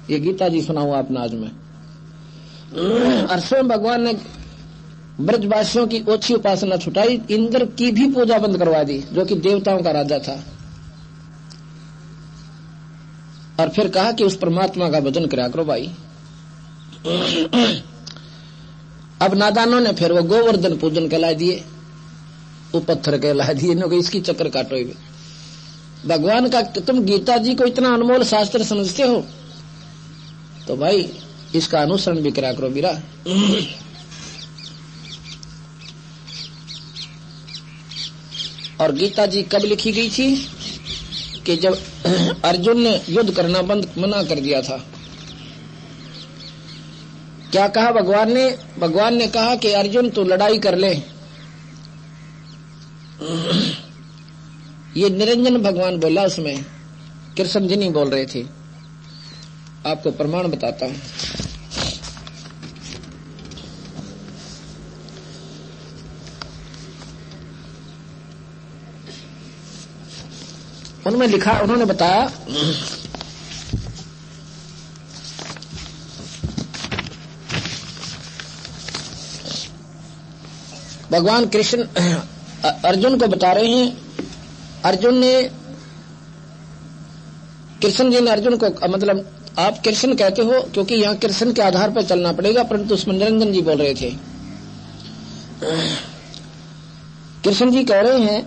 ये गीता जी सुनाऊं आपने आज में। और स्वयं भगवान ने ब्रजवासियों की ओछी उपासना छुटाई, इंद्र की भी पूजा बंद करवा दी जो कि देवताओं का राजा था। और फिर कहा कि उस परमात्मा का भजन करा करो भाई। अब नादानों ने फिर वो गोवर्धन पूजन कहला दिए, वो पत्थर कहला दिए, इसकी चक्कर काटो। भगवान का तुम गीता जी को इतना अनमोल शास्त्र समझते हो तो भाई इसका अनुसरण भी करा करो बीरा। और गीता जी कब लिखी गई थी कि जब अर्जुन ने युद्ध करना मना कर दिया था। क्या कहा भगवान ने? भगवान ने कहा कि अर्जुन तू लड़ाई कर ले। ये निरंजन भगवान बोला, उसमें कृष्ण जी नहीं बोल रहे थे। आपको प्रमाण बताता हूं। उनमें लिखा, उन्होंने बताया भगवान कृष्ण अर्जुन को बता रहे हैं। अर्जुन ने, कृष्ण जी ने अर्जुन को, मतलब आप कृष्ण कहते हो क्योंकि यहाँ कृष्ण के आधार पर चलना पड़ेगा, परंतु उसमें निरंजन जी बोल रहे थे। कृष्ण जी कह रहे हैं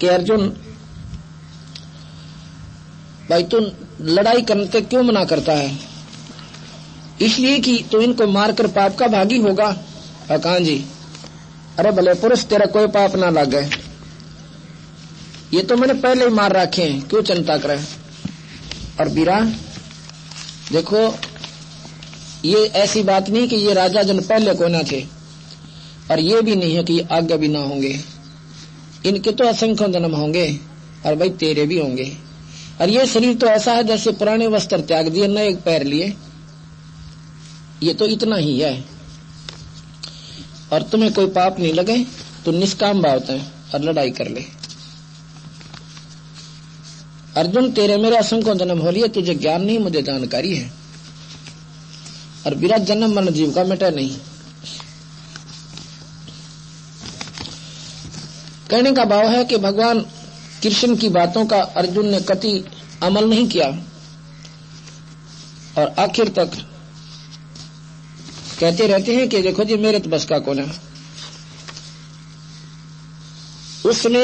कि अर्जुन भाई तू लड़ाई करने से क्यों मना करता है? इसलिए कि तू इनको मारकर पाप का भागी होगा। कहां जी? अरे भले पुरुष तेरा कोई पाप ना लग गए, ये तो मैंने पहले ही मार रखे हैं, क्यों चिंता करे? और बीरा देखो, ये ऐसी बात नहीं कि ये राजा जन पहले को ना थे, और ये भी नहीं है कि आगे भी ना होंगे। इनके तो असंख्य जन्म होंगे, और भाई तेरे भी होंगे। और ये शरीर तो ऐसा है जैसे पुराने वस्त्र त्याग दिए, न एक पैर लिए। ये तो इतना ही है। और तुम्हें कोई पाप नहीं लगे तो निष्काम भाव है और लड़ाई कर ले। अर्जुन तेरे मेरे असंख्य जन्म हो लिए, तुझे ज्ञान नहीं, मुझे जानकारी है। और बिना जन्म मन जीव का मिटा नहीं। कहने का भाव है कि भगवान कृष्ण की बातों का अर्जुन ने कति अमल नहीं किया, और आखिर तक कहते रहते हैं कि देखो जी मेरे तो बस का कौन है। उसने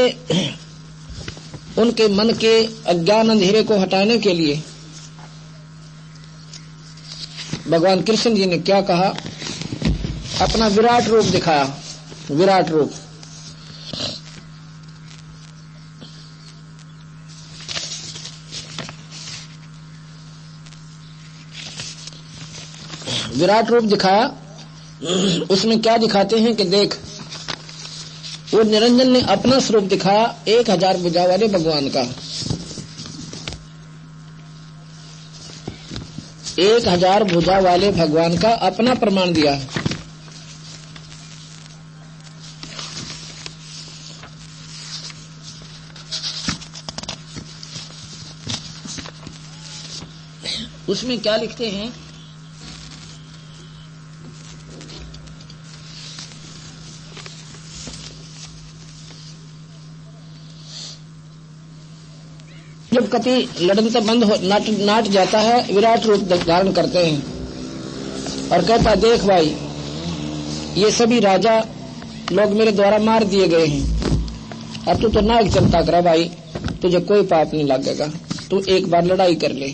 उनके मन के अज्ञान अंधेरे को हटाने के लिए भगवान कृष्ण जी ने क्या कहा? अपना विराट रूप दिखाया। विराट रूप, विराट रूप दिखाया। उसमें क्या दिखाते हैं कि देख, वो निरंजन ने अपना स्वरूप दिखाया 1000 भुजा वाले भगवान का। 1000 भुजा वाले भगवान का अपना प्रमाण दिया। उसमें क्या लिखते हैं? जब कति लड़न से बंद हो नाट जाता है, विराट रूप धारण करते हैं और कहता देख भाई, ये सभी राजा लोग मेरे द्वारा मार दिए गए हैं, और तू तो नायक चिंता करा भाई, तुझे कोई पाप नहीं लगेगा, तू एक बार लड़ाई कर ले।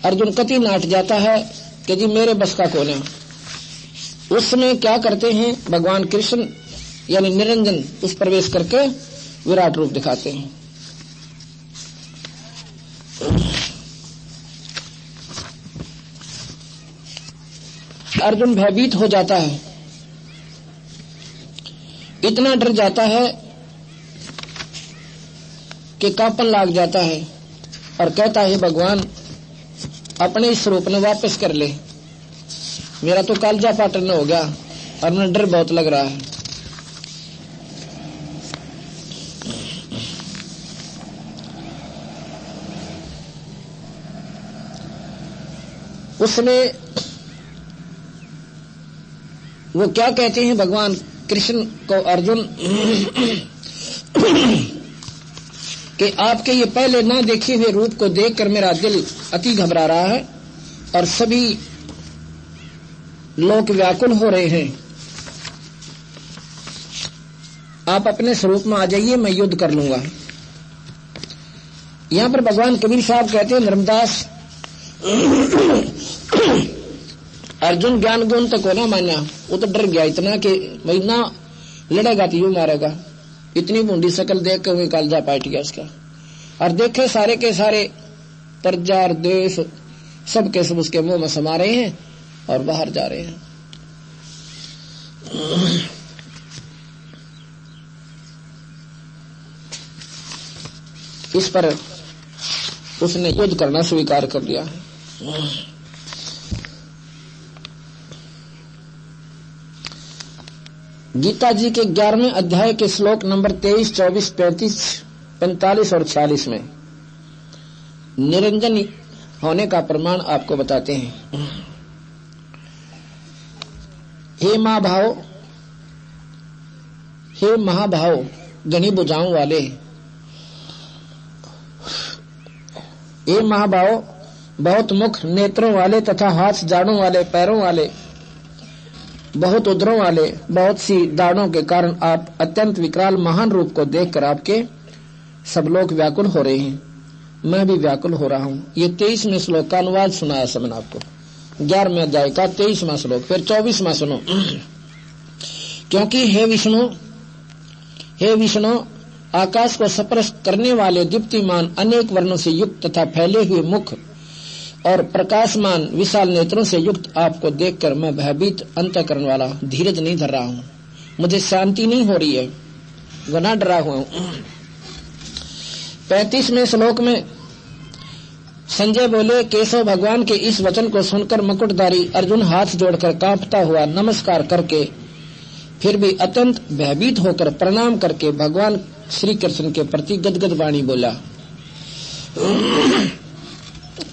अर्जुन कति नाट जाता है कि जी मेरे बस का कौन है। उसमें क्या करते हैं भगवान कृष्ण यानी निरंजन उस प्रवेश करके विराट रूप दिखाते हैं। अर्जुन भयभीत हो जाता है, इतना डर जाता है कि कांपन लाग जाता है और कहता है भगवान अपने इस स्वरूप में वापस कर ले, मेरा तो कालजा पाटन हो गया और मुझे डर बहुत लग रहा है। उसने वो क्या कहते हैं भगवान कृष्ण को अर्जुन कि आपके ये पहले ना देखे हुए रूप को देखकर मेरा दिल अति घबरा रहा है और सभी लोग व्याकुल हो रहे हैं। आप अपने स्वरूप में आ जाइए, मैं युद्ध कर लूंगा। यहां पर भगवान कबीर साहब कहते हैं धर्मदास अर्जुन ज्ञान गुण तक को ना माना, वो तो डर गया इतना कि भाई ना लड़ेगा तो यूं मारेगा। इतनी बूंदी शकल देख कर वही कालजा पाट गया उसका। और देखे सारे के सारे प्रजा और देश सब के सब उसके मुंह में समा रहे हैं और बाहर जा रहे हैं। इस पर उसने युद्ध करना स्वीकार कर लिया है। गीता जी के 11वें अध्याय के श्लोक नंबर 23, 24, 35, 45 और 46 में निरंजन होने का प्रमाण आपको बताते हैं। हे महाभाव, हे महाभाव, घनी भुजाओं वाले, हे महाभाव, बहुत मुख नेत्रों वाले तथा हाथ जाड़ों वाले, पैरों वाले, बहुत उदरों वाले, बहुत सी दाढ़ों के कारण आप अत्यंत विकराल महान रूप को देखकर आपके सब लोग व्याकुल हो रहे हैं। मैं भी व्याकुल हो रहा हूं। ये 23वें श्लोक का अनुवाद सुनाया सबने आपको, 11वें अध्याय का 23वां श्लोक। फिर 24वां सुनो। क्योंकि हे विष्णु, आकाश को स्पर्श करने वाले दीप्तिमान अनेक वर्णों से युक्त तथा फैले हुए मुख और प्रकाशमान विशाल नेत्रों से युक्त आपको देखकर मैं भयभीत अंतःकरण वाला धीरज नहीं धर रहा हूं। मुझे शांति नहीं हो रही है, घना डरा हुआ हूं। 35वें श्लोक में संजय बोले, केशव भगवान के इस वचन को सुनकर मुकुटधारी अर्जुन हाथ जोड़कर कांपता हुआ नमस्कार करके फिर भी अत्यंत भयभीत होकर प्रणाम करके भगवान श्री कृष्ण के प्रति गदगद वाणी बोला।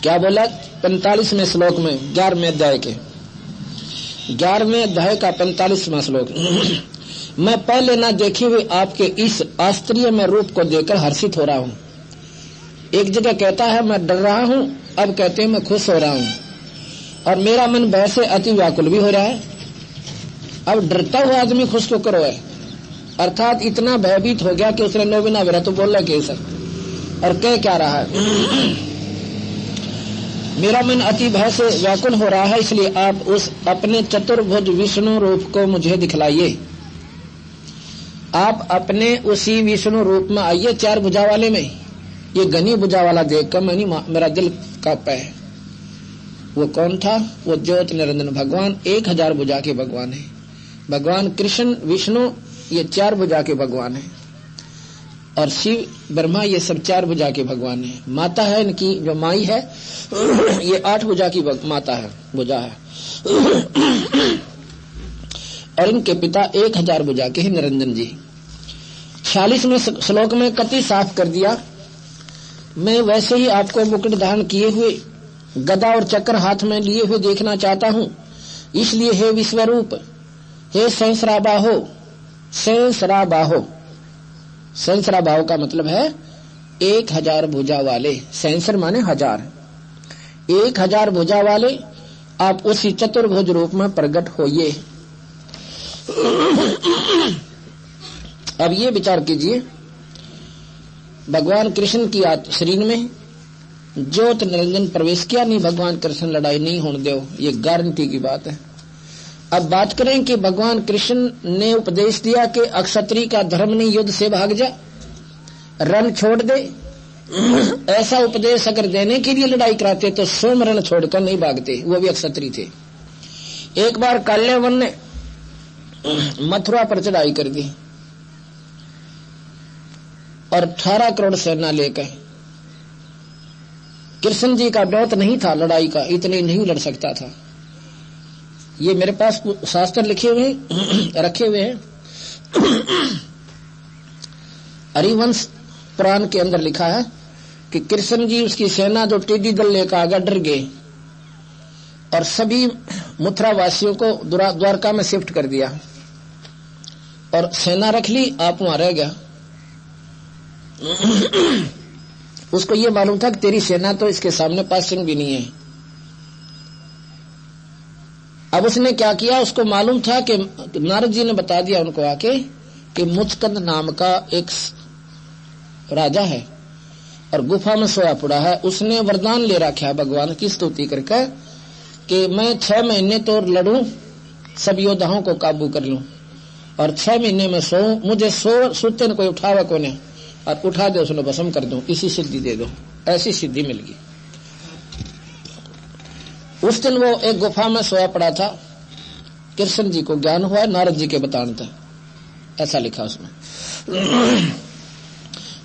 क्या बोला? 45वें श्लोक में 11वें अध्याय के 11वें अध्याय का 45वां श्लोक। मैं पहले ना देखे हुए आपके इस आश्चर्यमय रूप को देखकर हर्षित हो रहा हूँ। एक जगह कहता है मैं डर रहा हूँ, अब कहते हैं मैं खुश हो रहा हूँ और मेरा मन भय से अति व्याकुल भी हो रहा है। अब डरता हुआ आदमी खुश क्यों करो है? अर्थात इतना भयभीत हो गया कि उसने नो बिना मेरा तो बोल रहा कैसा और कह क्या रहा है। मेरा मन अति भय से व्याकुल हो रहा है, इसलिए आप उस अपने चतुर्भुज विष्णु रूप को मुझे दिखलाइए। आप अपने उसी विष्णु रूप में आइए, 4 भुजा वाले में। ये घनी भुजा वाला देखकर मेरा दिल कांपा है। वो कौन था? वो ज्योत निरंजन भगवान 1000 भुजा के भगवान है। भगवान कृष्ण विष्णु ये 4 भुजा के भगवान है और शिव ब्रह्मा ये सब 4 भुजा के भगवान है। माता है इनकी जो माई है ये 8 भुजा की माता है, भुजा है और इनके पिता 1000 भुजा के हैं निरंजन जी। 46वें श्लोक में कति साफ कर दिया, मैं वैसे ही आपको मुकुट धारण किए हुए गदा और चक्र हाथ में लिए हुए देखना चाहता हूँ। इसलिए हे विश्वरूप, हे सहस्राबाहो, सहस्राबाहो, सहस्राबाहो का मतलब है 1000 भुजा वाले। सहस्र माने 1000, 1000 भुजा वाले आप उसी चतुर्भुज रूप में प्रकट होइए। अब ये विचार कीजिए, भगवान कृष्ण की शरीर में ज्योत निरंजन प्रवेश किया नहीं, भगवान कृष्ण लड़ाई नहीं होने दो, ये गारंटी की बात है। अब बात करें कि भगवान कृष्ण ने उपदेश दिया कि अक्षत्री का धर्म नहीं, युद्ध से भाग जा, रण छोड़ दे। ऐसा उपदेश अगर देने के लिए लड़ाई कराते तो स्वयं रण छोड़कर नहीं भागते, वो भी अक्षत्री थे। एक बार काल्यवन ने मथुरा पर चढ़ाई कर दी और 18 करोड़ सेना लेकर। कृष्ण जी का डौत नहीं था लड़ाई का, इतने नहीं लड़ सकता था। ये मेरे पास शास्त्र लिखे हुए रखे हुए हैं। हरिवंश पुराण के अंदर लिखा है कि कृष्ण जी उसकी सेना जो टिड्डी दल लेकर आगे डर गए और सभी मथुरा वासियों को द्वारका में शिफ्ट कर दिया और सेना रख ली, आप वहां रह गया। उसको ये मालूम था कि तेरी सेना तो इसके सामने पासन भी नहीं है। अब उसने क्या किया, उसको मालूम था कि नारद जी ने बता दिया उनको आके कि मुचकंद नाम का एक राजा है और गुफा में सोया पड़ा है। उसने वरदान ले रखा है भगवान की स्तुति करके कि मैं 6 महीने तो लड़ूं, सब योद्धाओं को काबू कर लूं और 6 महीने में सोऊं, मुझे सोते न कोई उठावा कोने और उठा दे उसने भस्म कर दूं, इसी सिद्धि दे दो। ऐसी सिद्धि मिल गई। उस दिन वो एक गुफा में सोया पड़ा था। कृष्ण जी को ज्ञान हुआ, नारद जी के बताने था, ऐसा लिखा उसमें।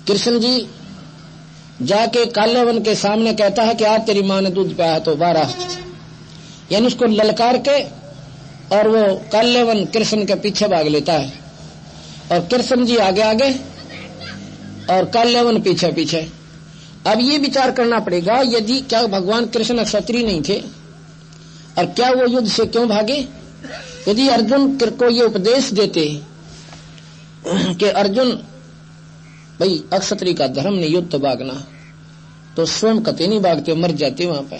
कृष्ण जी जाके काल्यवन के सामने कहता है कि आज तेरी मां ने दूध पाया तो 12, यानी उसको ललकार के, और वो काल्यवन कृष्ण के पीछे भाग लेता है और कृष्ण जी आगे आगे और काल्यवन पीछे पीछे। अब ये विचार करना पड़ेगा, यदि क्या भगवान कृष्ण क्षत्रिय नहीं थे और क्या वो युद्ध से क्यों भागे? यदि अर्जुन को ये उपदेश देते कि अर्जुन भाई अक्षत्रिय का धर्म नहीं युद्ध तो भागना, तो स्वयं कते नहीं भागते, मर जाते वहां पे।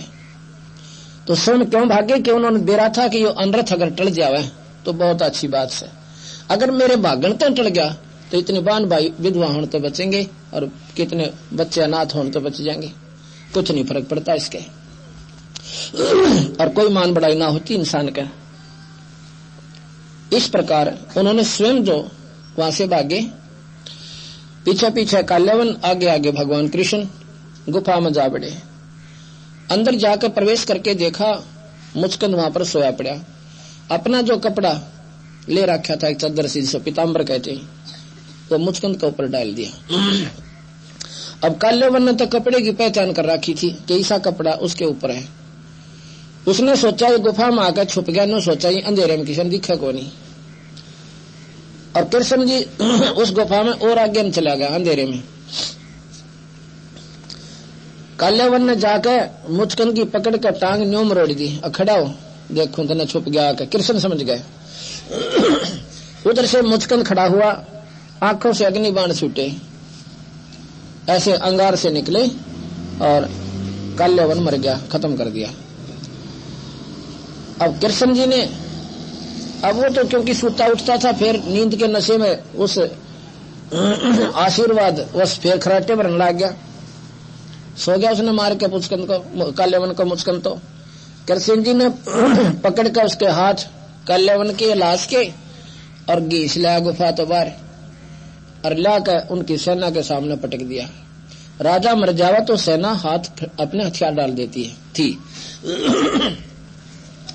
तो स्वयं क्यों भागे कि उन्होंने दे रहा था कि ये अनरथ अगर टल जावे तो बहुत अच्छी बात है, अगर मेरे भागण तो टल गया तो इतने बान भाई विधवा होने तो बचेंगे और कितने बच्चे अनाथ होने तो बच जाएंगे, कुछ नहीं फर्क पड़ता इसके, और कोई मान बढ़ाई ना होती इंसान का। इस प्रकार उन्होंने स्वयं जो वहां से भागे, पीछे पीछे काल्यवन, आगे आगे भगवान कृष्ण गुफा में जा बढ़े। अंदर जाकर प्रवेश करके देखा मुचकंद वहां पर सोया पड़ा, अपना जो कपड़ा ले रखा था एक चादर सी जिसे पीताम्बर कहते हैं, तो मुचकंद के ऊपर डाल दिया। अब काल्यवन ने तो कपड़े की पहचान कर रखी थी कि ऐसा कपड़ा उसके ऊपर है। उसने सोचा ये गुफा में आकर छुप गया, न सोचा ये अंधेरे में किसी दिखा को नहीं। और कृष्ण जी उस गुफा में और आगे न चला गया अंधेरे में। काल्यवन ने जाकर मुचकंद की पकड़ कर टांग न्यों मरोड़ दी, खड़ा हो देखो तो न छुप गया आकर। कृष्ण समझ गए। उधर से मुचकंद खड़ा हुआ, आंखों से अग्नि बाण छूटे, ऐसे अंगार से निकले और काल्यवन मर गया, खत्म कर दिया। अब कृष्ण जी ने, अब वो तो क्योंकि सूता उठता था, फिर नींद के नशे में उस आशीर्वाद उस फिर खराटे भरने लग गया, सो गया। उसने मार के मुचकंद को, काल्यवन को मुचकंद तो कृष्ण जी ने पकड़ कर उसके हाथ काल्यवन के लाश के और घीस लाया गुफा तो बाहर और लाकर उनकी सेना के सामने पटक दिया। राजा मर जावा तो सेना हाथ अपने हथियार डाल देती है थी,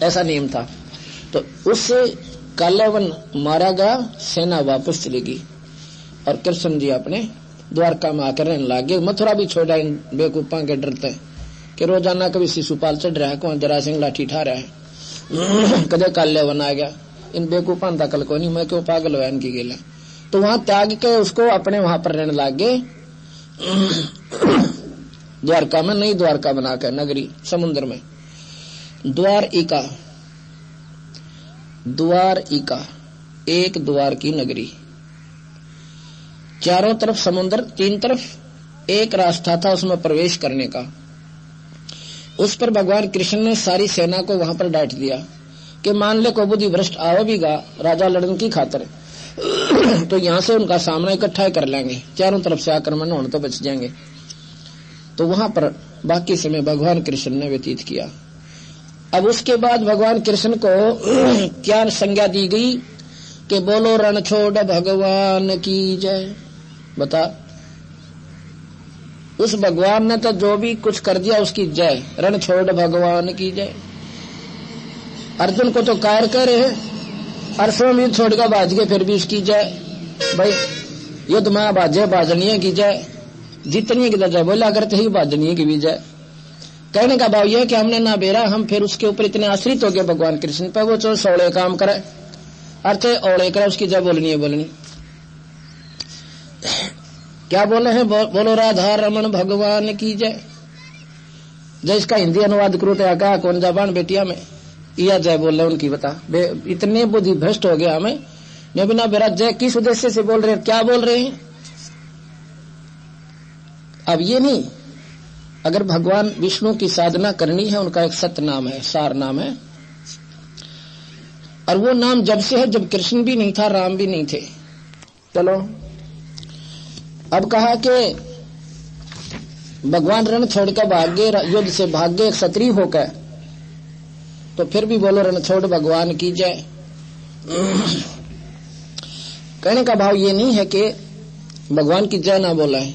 ऐसा नियम था। तो उससे काल्यवन मारा गया, सेना वापस चली गई और कृष्ण जी अपने द्वारका में आकर रहने लगे। मथुरा भी छोड़ा इन बेवकूफा के डरते कि रोजाना कभी शिशुपाल चढ़ रहा है, कौन जरा सिंह लाठी ठा रहा है, कदे काल्यवन आ गया। इन बेवकूफा का कल को नहीं, मैं क्यों पागल हुआ इनकी गेला। तो वहां त्याग के उसको अपने वहां पर रहने लगे द्वारका में, नई द्वारका बनाकर नगरी समुद्र में। द्वारिका, द्वारिका एक द्वार की नगरी, चारों तरफ समुद्र, 3 तरफ एक रास्ता था उसमें प्रवेश करने का। उस पर भगवान कृष्ण ने सारी सेना को वहां पर डांट दिया कि मान ले को बुद्धि भ्रष्ट आवे भी गा राजा लड़न की खातर तो यहां से उनका सामना इकट्ठा कर लेंगे, चारों तरफ से आक्रमण होने तो बच जाएंगे। तो वहां पर बाकी समय भगवान कृष्ण ने व्यतीत किया। अब उसके बाद भगवान कृष्ण को क्या संज्ञा दी गई कि बोलो रण छोड़ भगवान की जय। बता, उस भगवान ने तो जो भी कुछ कर दिया उसकी जय, रण छोड़ भगवान की जय। अर्जुन को तो कायर कह रहे हैं, अरसों में छोड़ कर बाज गए फिर भी उसकी जय। भाई युद्ध में बाजे बाजनीय की जय, जितनी की जय बोला करते ही बाजनीय की भी जय। कहने का भाव यह कि हमने ना बेरा, हम फिर उसके ऊपर इतने आश्रित हो गए भगवान कृष्ण पे, वो जो सौड़े काम करे अर्थ औड़े करे उसकी जय बोलनी है बोलनी। क्या बोले हैं, बोलो राधा रमन भगवान की जय। जय इसका हिंदी अनुवाद करो तो क्या कौन जापान बेटिया में या जय बोल रहे उनकी बता इतने बुद्धि भ्रष्ट हो गया हमें ने बिना बेरा जय किस उद्देश्य से बोल रहे हैं, क्या बोल रहे हैं। अब ये नहीं, अगर भगवान विष्णु की साधना करनी है उनका एक सत्य नाम है, सार नाम है, और वो नाम जब से है जब कृष्ण भी नहीं था राम भी नहीं थे। चलो अब कहा कि भगवान रण छोड़ कर भाग गए, युद्ध से भाग गए क्षत्रिय होकर, तो फिर भी बोलो रण छोड़ भगवान की जय। कहने का भाव ये नहीं है कि भगवान की जय ना बोला है,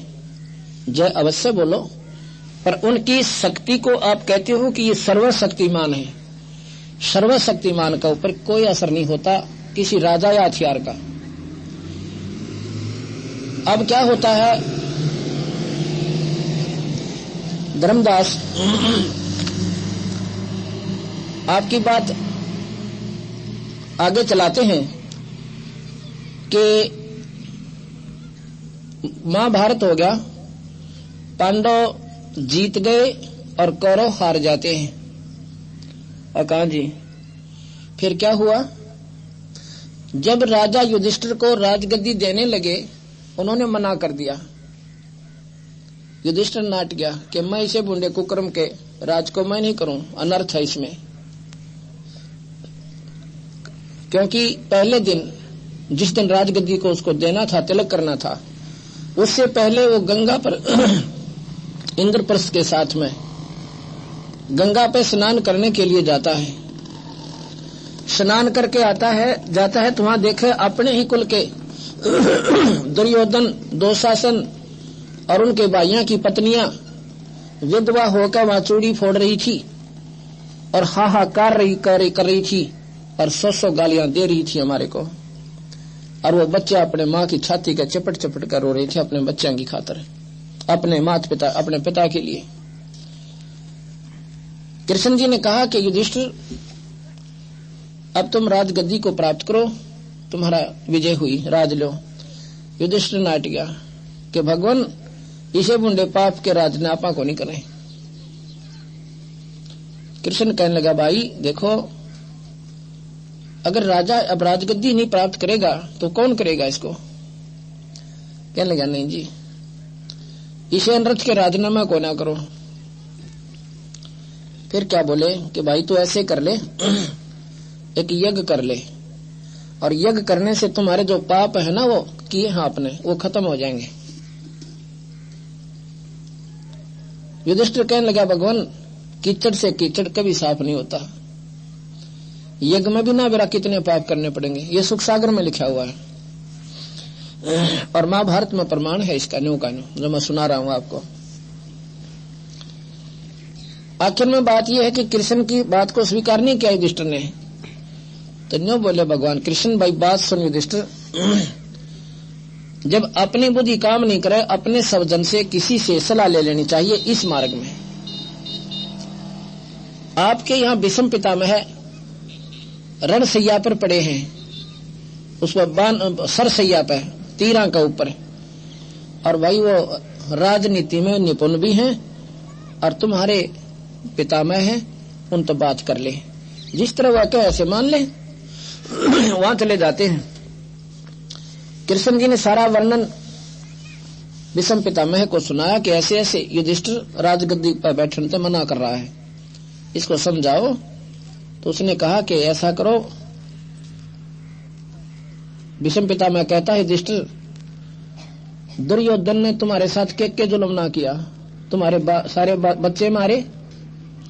जय अवश्य बोलो, पर उनकी शक्ति को आप कहते हो कि ये सर्वशक्तिमान है। सर्वशक्तिमान का ऊपर कोई असर नहीं होता किसी राजा या हथियार का। अब क्या होता है, धर्मदास आपकी बात आगे चलाते हैं कि महाभारत हो गया, पांडव जीत गए और कौरव हार जाते हैं। और कहा जी फिर क्या हुआ, जब राजा युधिष्ठिर को राजगद्दी देने लगे उन्होंने मना कर दिया। युधिष्ठिर नाट गया कि मैं इसे बूढ़े कुकर्म के राज को मैं नहीं करूं, अनर्थ है इसमें। क्योंकि पहले दिन जिस दिन राजगद्दी को उसको देना था, तिलक करना था, उससे पहले वो गंगा पर इंद्रप्रस्थ के साथ में गंगा पे स्नान करने के लिए जाता है। स्नान करके आता है, जाता है तो वहां देखे अपने ही कुल के दुर्योधन, दुशासन और उनके भाइयों की पत्नियां विधवा होकर वहां चूड़ी फोड़ रही थी और हाहाकार कर रही थी और 100 गालियां दे रही थी हमारे को। और वो बच्चे अपने माँ की छाती का चपट चपट कर रो रहे थे अपने बच्चों की खातर, अपने माता पिता, अपने पिता के लिए। कृष्ण जी ने कहा कि युधिष्ठिर अब तुम राजगद्दी को प्राप्त करो, तुम्हारा विजय हुई, राज लो। युधिष्ठिर नाट गया कि भगवान इसे बुंडे पाप के राज ने आपा को नहीं करें। कृष्ण कहने लगा भाई देखो, अगर राजा अब राजगद्दी नहीं प्राप्त करेगा तो कौन करेगा इसको। कहने लगा नहीं जी, इसे अनर्थ के राजनामा को ना करो। फिर क्या बोले कि भाई तू ऐसे कर ले, एक यज्ञ कर ले, और यज्ञ करने से तुम्हारे जो पाप है ना वो किए हैं आपने, वो खत्म हो जाएंगे। युधिष्ठिर कहने लगा भगवान कीचड़ से कीचड़ कभी साफ नहीं होता, यज्ञ में भी ना मेरा कितने पाप करने पड़ेंगे, ये सुख सागर में लिखा हुआ है और महाभारत में प्रमाण है इसका, न्यू का न्यू जो मैं सुना रहा हूं आपको। आखिर में बात यह है कि कृष्ण की बात को स्वीकार नहीं किया युधिष्ठिर ने, तो न्यू बोले भगवान कृष्ण भाई बात सुन युधिष्ठिर, जब अपनी बुद्धि काम नहीं करे अपने सब जन से किसी से सलाह ले लेनी चाहिए। इस मार्ग में आपके यहाँ विषम पितामह है, रण सैया पर पड़े हैं, उस पर सर सैया पे तीरा का ऊपर, और भाई वो राजनीति में निपुण भी हैं और तुम्हारे पितामह हैं, उन तो बात कर ले, जिस तरह वह कहे ऐसे मान ले। वहां चले जाते हैं। कृष्ण जी ने सारा वर्णन विषम पितामह को सुनाया कि ऐसे ऐसे युधिष्ठिर राजगद्दी पर बैठने से मना कर रहा है, इसको समझाओ। तो उसने कहा कि ऐसा करो, विषम पितामह कहता है युधिष्ठिर दुर्योधन ने तुम्हारे साथ के जुल्म ना किया, तुम्हारे सारे बच्चे मारे,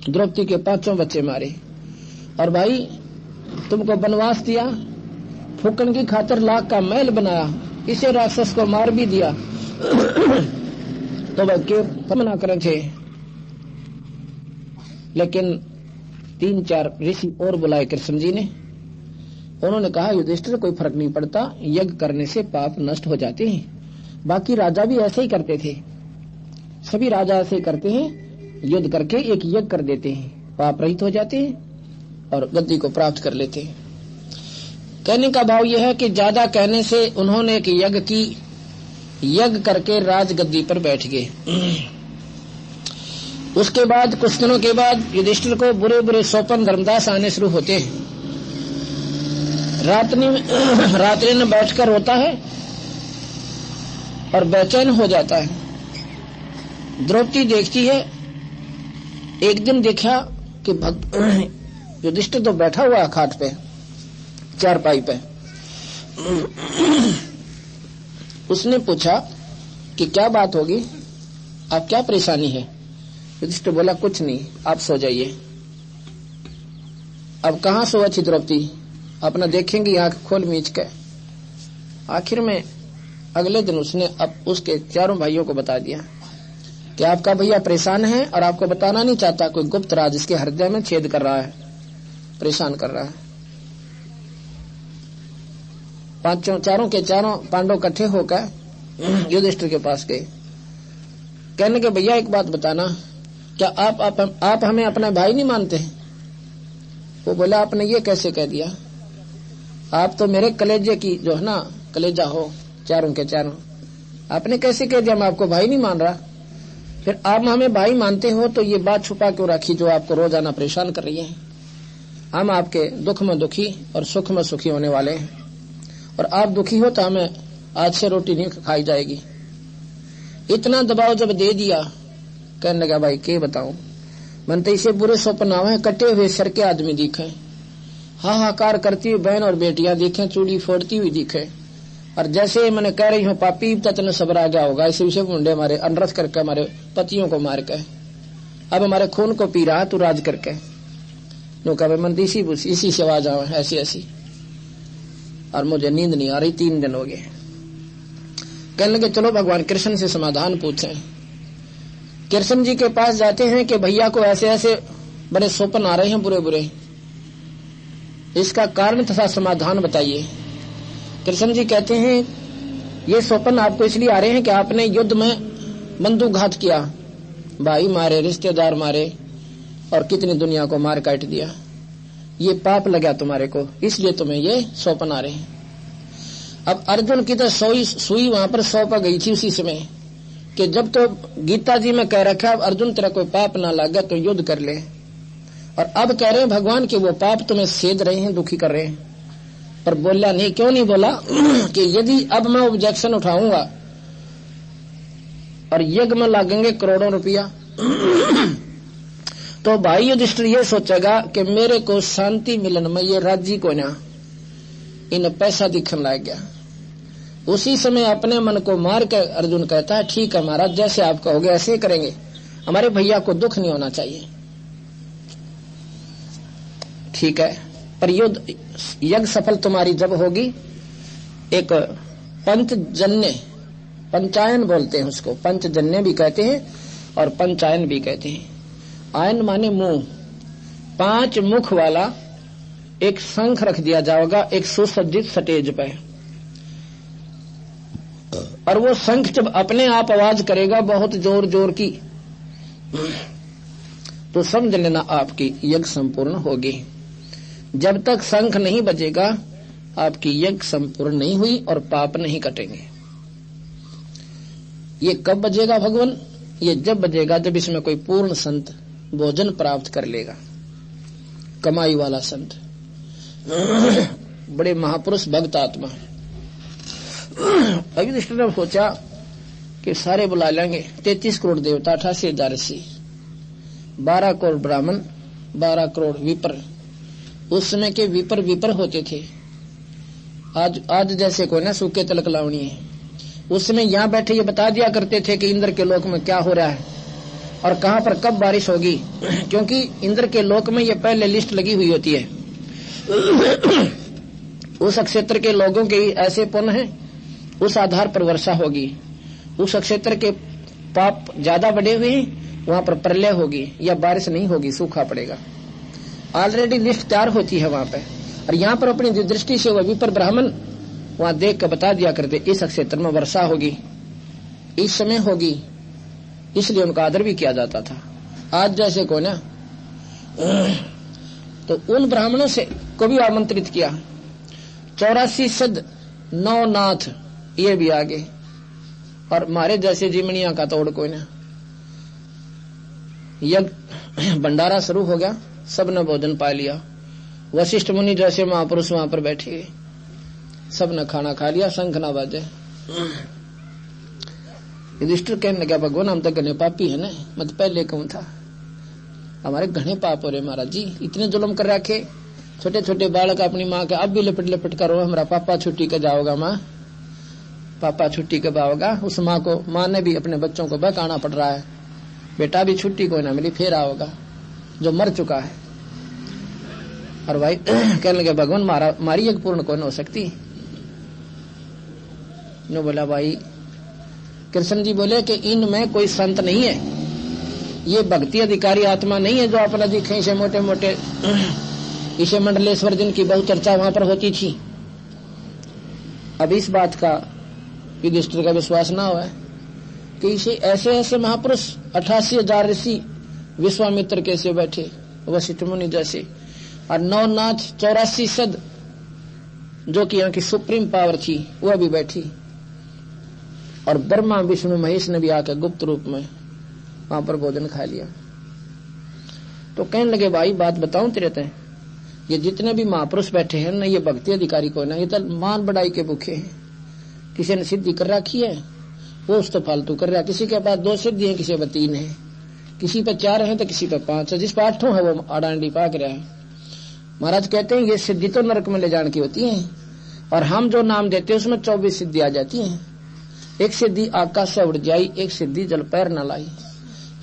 द्रौपदी के 5 बच्चे मारे, और भाई तुमको वनवास दिया, फूकन की खातिर लाख का महल बनाया, इसे राक्षस को मार भी दिया तो वह के मना करे थे। लेकिन 3-4 ऋषि और बुलाए कृष्ण जी ने, उन्होंने कहा युधिष्ठिर कोई फर्क नहीं पड़ता, यज्ञ करने से पाप नष्ट हो जाते हैं। बाकी राजा भी ऐसे ही करते थे, सभी राजा ऐसे करते हैं, युद्ध करके एक यज्ञ कर देते हैं, पाप रहित हो जाते हैं और गद्दी को प्राप्त कर लेते हैं। कहने का भाव यह है कि ज्यादा कहने से उन्होंने एक यज्ञ की, यज्ञ करके राजगद्दी पर बैठ गए। उसके बाद कुछ दिनों के बाद युधिष्ठिर को बुरे बुरे स्वप्न धर्मदास आने शुरू होते हैं। रात्रि में बैठकर रोता है और बेचैन हो जाता है। द्रौपदी देखती है। एक दिन देखा कि युधिष्ठिर तो बैठा हुआ है खाट पे, चारपाई पे। उसने पूछा कि क्या बात होगी, आप क्या परेशानी है? युधिष्ठिर बोला कुछ नहीं, आप सो जाइए। अब कहाँ सोआ थी द्रौपदी, अपना देखेंगी आंख खोल मीच के। आखिर में अगले दिन उसने अब उसके चारों भाइयों को बता दिया कि आपका भैया परेशान है और आपको बताना नहीं चाहता। कोई गुप्त राज इसके हृदय में छेद कर रहा है, परेशान कर रहा है। चारों के चारों पांडव इकट्ठे होकर युधिष्ठिर के पास गए। कहने के भैया एक बात बताना, क्या आप हमें अपना भाई नहीं मानते हैं? वो बोला आपने ये कैसे कह दिया? आप तो मेरे कलेजे की जो है ना कलेजा हो, चारों के चारों। आपने कैसे कह दिया मैं आपको भाई नहीं मान रहा? फिर आप हमें भाई मानते हो तो ये बात छुपा क्यों रखी जो आपको रोजाना परेशान कर रही है? हम आपके दुख में दुखी और सुख में सुखी होने वाले हैं, और आप दुखी हो तो हमें आज से रोटी नहीं खाई जाएगी। इतना दबाव जब दे दिया, कहने लगा भाई के बताऊं, मन तो इसे बुरे स्वप्न आवे, कटे हुए सर के आदमी दिखे, हाहाकार करती हुई बहन और बेटियां दिखे, चूड़ी फोड़ती हुई दिखे, और जैसे मैंने कह रही हूँ पापी तत्न सबर आ गया होगा, इसे विषय मुंडे मारे अनरथ करके हमारे पतियों को मार के अब हमारे खून को पी रहा तू राज करके। नो कहा मन इसी से आवाज आवे ऐसी ऐसी, और मुझे नींद नहीं आ रही, 3 दिन हो गए। कहने लगे चलो भगवान कृष्ण से समाधान पूछें। कृष्ण जी के पास जाते हैं कि भैया को ऐसे ऐसे बड़े स्वप्न आ रहे हैं बुरे बुरे, इसका कारण तथा समाधान बताइए। कृष्ण जी कहते हैं ये स्वप्न आपको इसलिए आ रहे हैं कि आपने युद्ध में बंदूकघात किया, भाई मारे, रिश्तेदार मारे, और कितनी दुनिया को मार काट दिया। ये पाप लगा तुम्हारे को, इसलिए तुम्हें ये स्वप्न आ रहे हैं। अब अर्जुन की तो सुई वहां पर 100 पर गई थी उसी समय कि जब तो गीता जी में कह रखा अर्जुन तेरा कोई पाप ना लगा तो युद्ध कर ले, और अब कह रहे हैं भगवान कि वो पाप तुम्हें सेध रहे हैं, दुखी कर रहे हैं। पर बोला नहीं, क्यों नहीं बोला कि यदि अब मैं ऑब्जेक्शन उठाऊंगा और यज्ञ में लगेंगे करोड़ों रुपया तो भाई युधिष्ठिर ये सोचेगा कि मेरे को शांति मिलन में ये राजी को ना, इन पैसा दिखने लग गया। उसी समय अपने मन को मार कर अर्जुन कहता है ठीक है महाराज, जैसे आप कहोगे ऐसे ही करेंगे, हमारे भैया को दुख नहीं होना चाहिए। ठीक है, पर युद्ध यज्ञ सफल तुम्हारी जब होगी, एक पंचजन्य, पंचायन बोलते हैं उसको, पंचजन्य भी कहते हैं और पंचायन भी कहते हैं। आयन माने मुंह, 5 मुख वाला एक शंख रख दिया जाएगा एक सुसज्जित स्टेज पे, और वो शंख जब अपने आप आवाज करेगा बहुत जोर जोर की, तो समझ लेना आपकी यज्ञ संपूर्ण होगी। जब तक शंख नहीं बजेगा आपकी यज्ञ संपूर्ण नहीं हुई और पाप नहीं कटेंगे। ये कब बजेगा भगवान? ये जब बजेगा जब इसमें कोई पूर्ण संत भोजन प्राप्त कर लेगा, कमाई वाला संत, बड़े महापुरुष भक्त आत्मा। युधिष्ठिर ने सोचा कि सारे बुला लेंगे, 33 करोड़ देवता, 88,000 ऋषि, 12 करोड़ ब्राह्मण, 12 करोड़ विपर। उस समय के विपर होते थे, आज जैसे कोई ना सूखे तलक लावनी है। उस समय यहाँ बैठे ये बता दिया करते थे कि इंद्र के लोक में क्या हो रहा है और कहाँ पर कब बारिश होगी, क्योंकि इंद्र के लोक में ये पहले लिस्ट लगी हुई होती है। उस क्षेत्र के लोगों के ऐसे पुण्य हैं, उस आधार पर वर्षा होगी। उस क्षेत्र के पाप ज्यादा बढ़े हुए हैं, वहां पर प्रलय होगी या बारिश नहीं होगी, सूखा पड़ेगा। ऑलरेडी लिस्ट तैयार होती है वहां पे, और यहाँ पर अपनी दृष्टि से वो विपर ब्राह्मण वहां देख कर बता दिया करते इस क्षेत्र में वर्षा होगी, इस समय होगी, इसलिए उनका आदर भी किया जाता था। आज जैसे को ना, तो उन ब्राह्मणों से को भी आमंत्रित किया। 84 सिद्ध, 9 नाथ, ये भी आगे, और मारे जैसे जिमनिया का तोड़ कोई ना। यज्ञ भंडारा शुरू हो गया, सबने भोजन पा लिया। वशिष्ठ मुनि जैसे महापुरुष वहां पर बैठे, सबने खाना खा लिया, शंख ना बाजे। युधिष्ठिर कहने लगा, भगवान हम तो घने पापी है ना, मैं तो पहले कहूं था, हमारे घने पाप हो रहे महाराज जी, इतने जुल्म कर रखे। छोटे छोटे बालक अपनी माँ के अब भी लिपट लिपट करो, हमारा पापा छुट्टी कब जाओगा, माँ पापा छुट्टी कब आओगा। उस माँ को, माँ ने भी अपने बच्चों को बहकाना पड़ रहा है, बेटा भी छुट्टी कोई ना मिली, फिर आओगा जो मर चुका है। और भाई कहने लगे, भगवान मारी यज्ञ पूर्ण कौन हो सकती। नो बोला, भाई कृष्ण जी बोले कि इनमें कोई संत नहीं है, ये भक्ति अधिकारी आत्मा नहीं है जो अपना दिखे से मोटे मोटे इसे मंडलेश्वर जिनकी बहुत चर्चा वहां पर होती थी। अब इस बात का युधिष्ठिर का विश्वास ना हुआ कि इसे ऐसे ऐसे महापुरुष 88,000 ऋषि विश्वामित्र कैसे बैठे, वशिष्ठ मुनि जैसे, और 9 नाथ 84 सद जो कि यहाँ की सुप्रीम पावर थी वह भी बैठी, और ब्रह्मा विष्णु महेश ने भी आकर गुप्त रूप में वहां पर भोजन खा लिया। तो कहने लगे, भाई बात बताऊं तेरे ते, ये जितने भी महापुरुष बैठे हैं ना, ये भक्ति अधिकारी को ना, ये तो मान बढ़ाई के भूखे हैं। किसी ने सिद्धि कर रखी है वो उस तो फालतू कर रहा है, किसी के पास 2 सिद्धि है, किसी पे 3 है, किसी पे 4 है तो किसी पे 5 है, जिस पे 8 है वो आडांडी पाक रहा है। महाराज कहते हैं ये सिद्धि तो नरक में ले जाने की होती है, और हम जो नाम देते हैं उसमें 24 सिद्धि आ जाती है। एक सिद्धि आकाश से उड़ जाई, एक सिद्धि जल पैर न लाई,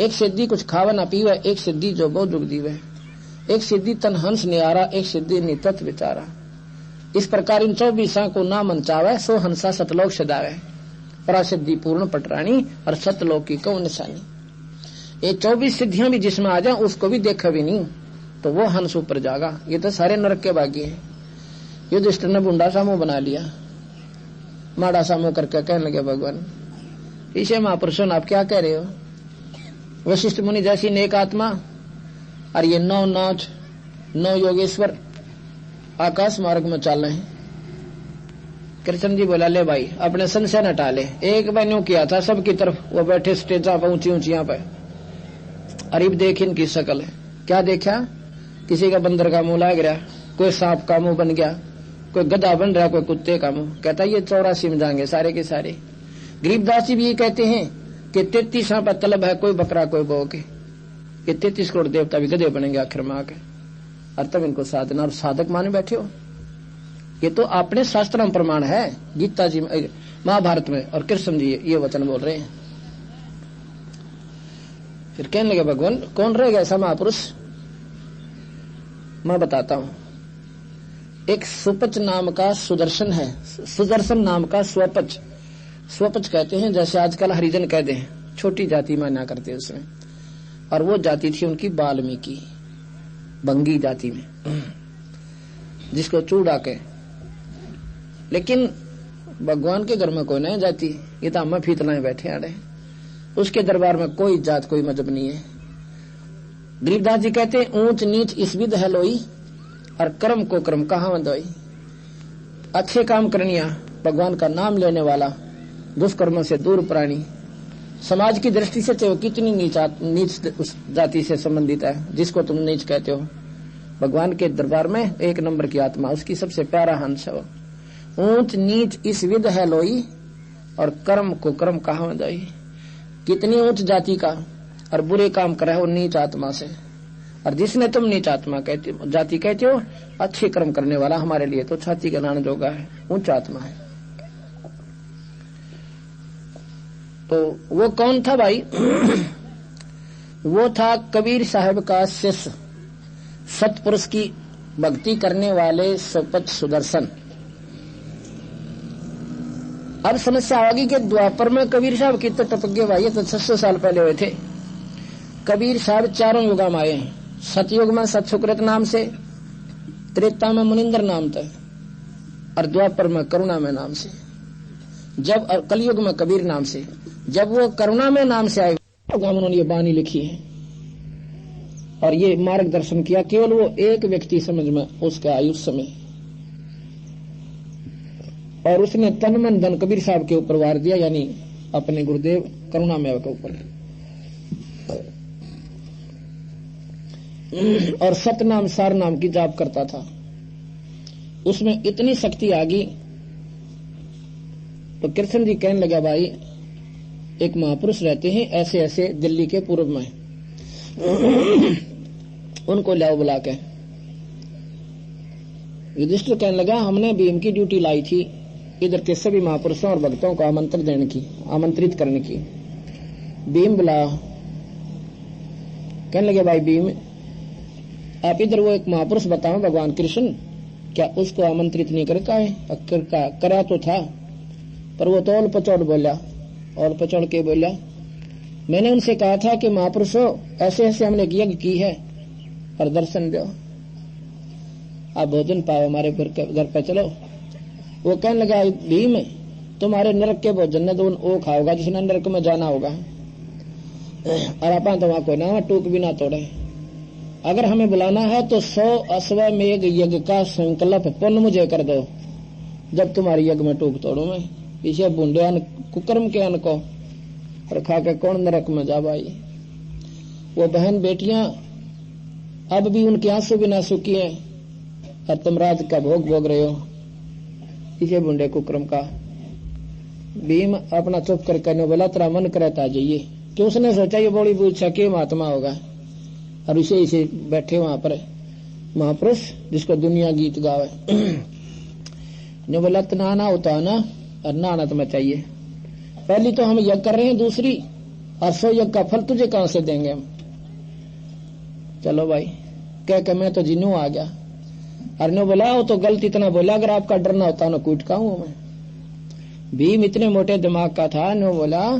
एक सिद्धि कुछ खावा न पीवे, एक सिद्धि जो बहुत दुख दीवे, एक सिद्धि तन हंस नियारा, एक सिद्धि नितत विचारा। इस प्रकार इन 24 को ना मनचावे, सो हंसा सतलोक सदावे, परासिद्धि पूर्ण पटरानी और सतलोक की को निशानी। ये 24 सिद्धियां भी जिसमें आ जाए उसको भी देखा भी नहीं तो वो हंस ऊपर जागा। ये तो सारे नरक के बागी है। युधिष्ठिर ने बुंडा सा मुंह बना लिया, माड़ा सा मुंह करके कहने लगे, भगवान इसे महापुरुषों आप क्या कह रहे हो। वशिष्ठ मुनि जैसी नेक आत्मा और ये 9 नाथ 9 योगेश्वर आकाश मार्ग में चल रहे हैं। कृष्ण जी बोला, ले भाई अपने संशय न टाले, एक बार न्यू किया था सबकी तरफ, वो बैठे स्टेजा पर ऊंची ऊंची पे, अरीब देख इनकी शकल है। क्या देखा, किसी का बंदर का मुंह लाग रहा, कोई सांप का मुंह बन गया, कोई गधा बन रहा, कोई कुत्ते का मुंह। कहता ये 84 में जाएंगे सारे के सारे। गरीबदास जी भी ये कहते हैं कि 33 पर तलब है, कोई बकरा कोई बो के, ये 33 करोड़ देवता भी गधे बनेंगे आखिर में आके, और तब इनको साधना और साधक माने बैठे हो। ये तो अपने शास्त्र में प्रमाण है, गीता जी में, महाभारत में, और कृष्ण जी ये वचन बोल रहे हैं। फिर कहने लगे, भगवान कौन रहेगा ऐसा महापुरुष। मैं बताता हूं, एक सुपच नाम का सुदर्शन है, सुदर्शन नाम का स्वपच, स्वपच कहते हैं जैसे आजकल हरिजन कहते हैं, छोटी जाति माना करते हैं उसमें, और वो जाति थी उनकी वाल्मीकि बंगी जाति में, जिसको चूड़ा के। लेकिन भगवान के घर में कोई नहीं जाती, ये तो हम फीतलाएं बैठे आ रहे, उसके दरबार में कोई जात कोई मजहब नहीं है। गरीबदास जी कहते हैं, ऊंच नीच इस विध है लोई, और कर्म को कर्म कहाँ दोई। अच्छे काम करनिया, भगवान का नाम लेने वाला, दुष्कर्मों से दूर प्राणी। समाज की दृष्टि से चाहे कितनी नीच उस जाति से संबंधित है जिसको तुम नीच कहते हो, भगवान के दरबार में 1 नंबर की आत्मा, उसकी सबसे प्यारा हंस है। ऊंच नीच इस विध है लोई, और कर्म को कर्म कहाँ दोई। कितनी ऊंच जाति का और बुरे काम करे हो नीच आत्मा से, और जिसने तुम नीच आत्मा कहते हो, जाति कहते हो, अच्छे कर्म करने वाला हमारे लिए तो छाती का लाने जोगा है, ऊंच आत्मा है। तो वो कौन था भाई वो था कबीर साहब का शिष्य, सतपुरुष की भक्ति करने वाले सुपच सुदर्शन। अब समस्या आ गई कि द्वापर में कबीर साहब कितने टपक गए भाई, तो 600 साल पहले हुए थे। कबीर साहब 4 युगों में आए हैं। सतयुग में सतसुकृत नाम से, त्रेता में मुनिंदर नाम था, और द्वापर में करुणा में नाम से, जब कलयुग में कबीर नाम से। जब वो करुणा में नाम से आए तो उन्होंने ये बानी लिखी है और ये मार्गदर्शन किया, केवल वो एक व्यक्ति समझ में उसके आयुष्य में, और उसने तन मन धन कबीर साहब के ऊपर वार दिया, यानी अपने गुरुदेव करुणा में के ऊपर। और सतनाम सार नाम की जाप करता था। उसमें इतनी शक्ति आ गई तो कृष्ण जी कहने लगा, भाई एक महापुरुष रहते हैं ऐसे ऐसे दिल्ली के पूर्व में, उनको लाओ बुला के। युधिष्ठिर कहने लगा, हमने भीम की ड्यूटी लाई थी इधर के सभी महापुरुषों और भक्तों को आमंत्रित करने की। भीम बुला। कहने लगे, भाई भीम आप इधर वो एक महापुरुष बताओ भगवान कृष्ण, क्या उसको आमंत्रित नहीं करता है? करा तो था, पर वो तो ओल पचौड़ बोला। और पचौड़ के बोला, मैंने उनसे कहा था कि महापुरुषों ऐसे ऐसे हमने यज्ञ की है और दर्शन दो, आप भोजन पाओ, हमारे घर पे चलो। वो कहने लगा, भीम तुम्हारे नरक के भोजन ने तो वो खाओगा जिसने नरक में जाना होगा, और अपन तो वहां कोई ना टूक भी ना तोड़े। अगर हमें बुलाना है तो 100 अश्वमेघ यज्ञ का संकल्प पुण्य मुझे कर दो, जब तुम्हारी यज्ञ में टूक तोड़ू मैं। इसे बूंदे अन्न कुकर्म के अन्न को और खा के कौन नरक में जा भाई। वो बहन बेटियां अब भी उनके आंसू भी ना सूखी है और तुम राज का भोग भोग रहे हो, इसे बूंदे कुकर्म का। भीम अपना चुप कर कहने बोला, तेरा मन करता जाइए, कि उसने सोचा ये बड़ी बूझा के महात्मा होगा और इसे बैठे वहां पर महापुरुष जिसको दुनिया गीत गावे। ने बोला नहाना होता है ना, और नहाना तुम्हें चाहिए। पहली तो हम यज्ञ कर रहे हैं, दूसरी और 100 यज्ञ का फल तुझे कहां से देंगे हम। चलो भाई कह के मैं तो जिन्नू आ गया। और ने बोला, वो तो गलत इतना बोला, अगर आपका डर ना होता ना कूट का हूं मैं। भीम इतने मोटे दिमाग का था, ने बोला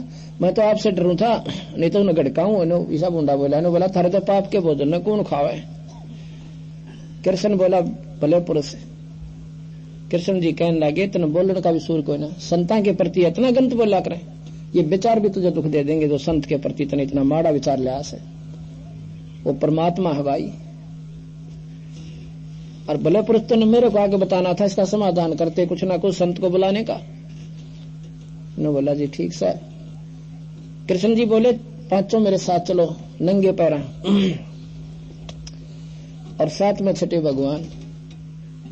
मैं तो आपसे डरू था, नहीं तो उन्हें गड़का हूं। ईसा बूंदा बोला, ने बोला थारे तो पाप के भोजन ने कौन खावे। कृष्ण बोला, भले पुरुष। कृष्ण जी कहने लगे, तेने बोलने का भी सूर कोई ना, संतां के प्रति इतना गंत बोला करे, ये विचार भी तुझे दुख दे देंगे जो संत के प्रति तने इतना माड़ा विचार ले आसे। वो परमात्मा है भाई, और भले पुरुष तूने मेरे को आगे बताना था इसका समाधान करते कुछ ना कुछ संत को बुलाने का। ने बोला जी ठीक सर। कृष्ण जी बोले, पांचों मेरे साथ चलो नंगे पैरा, और साथ में छठे भगवान,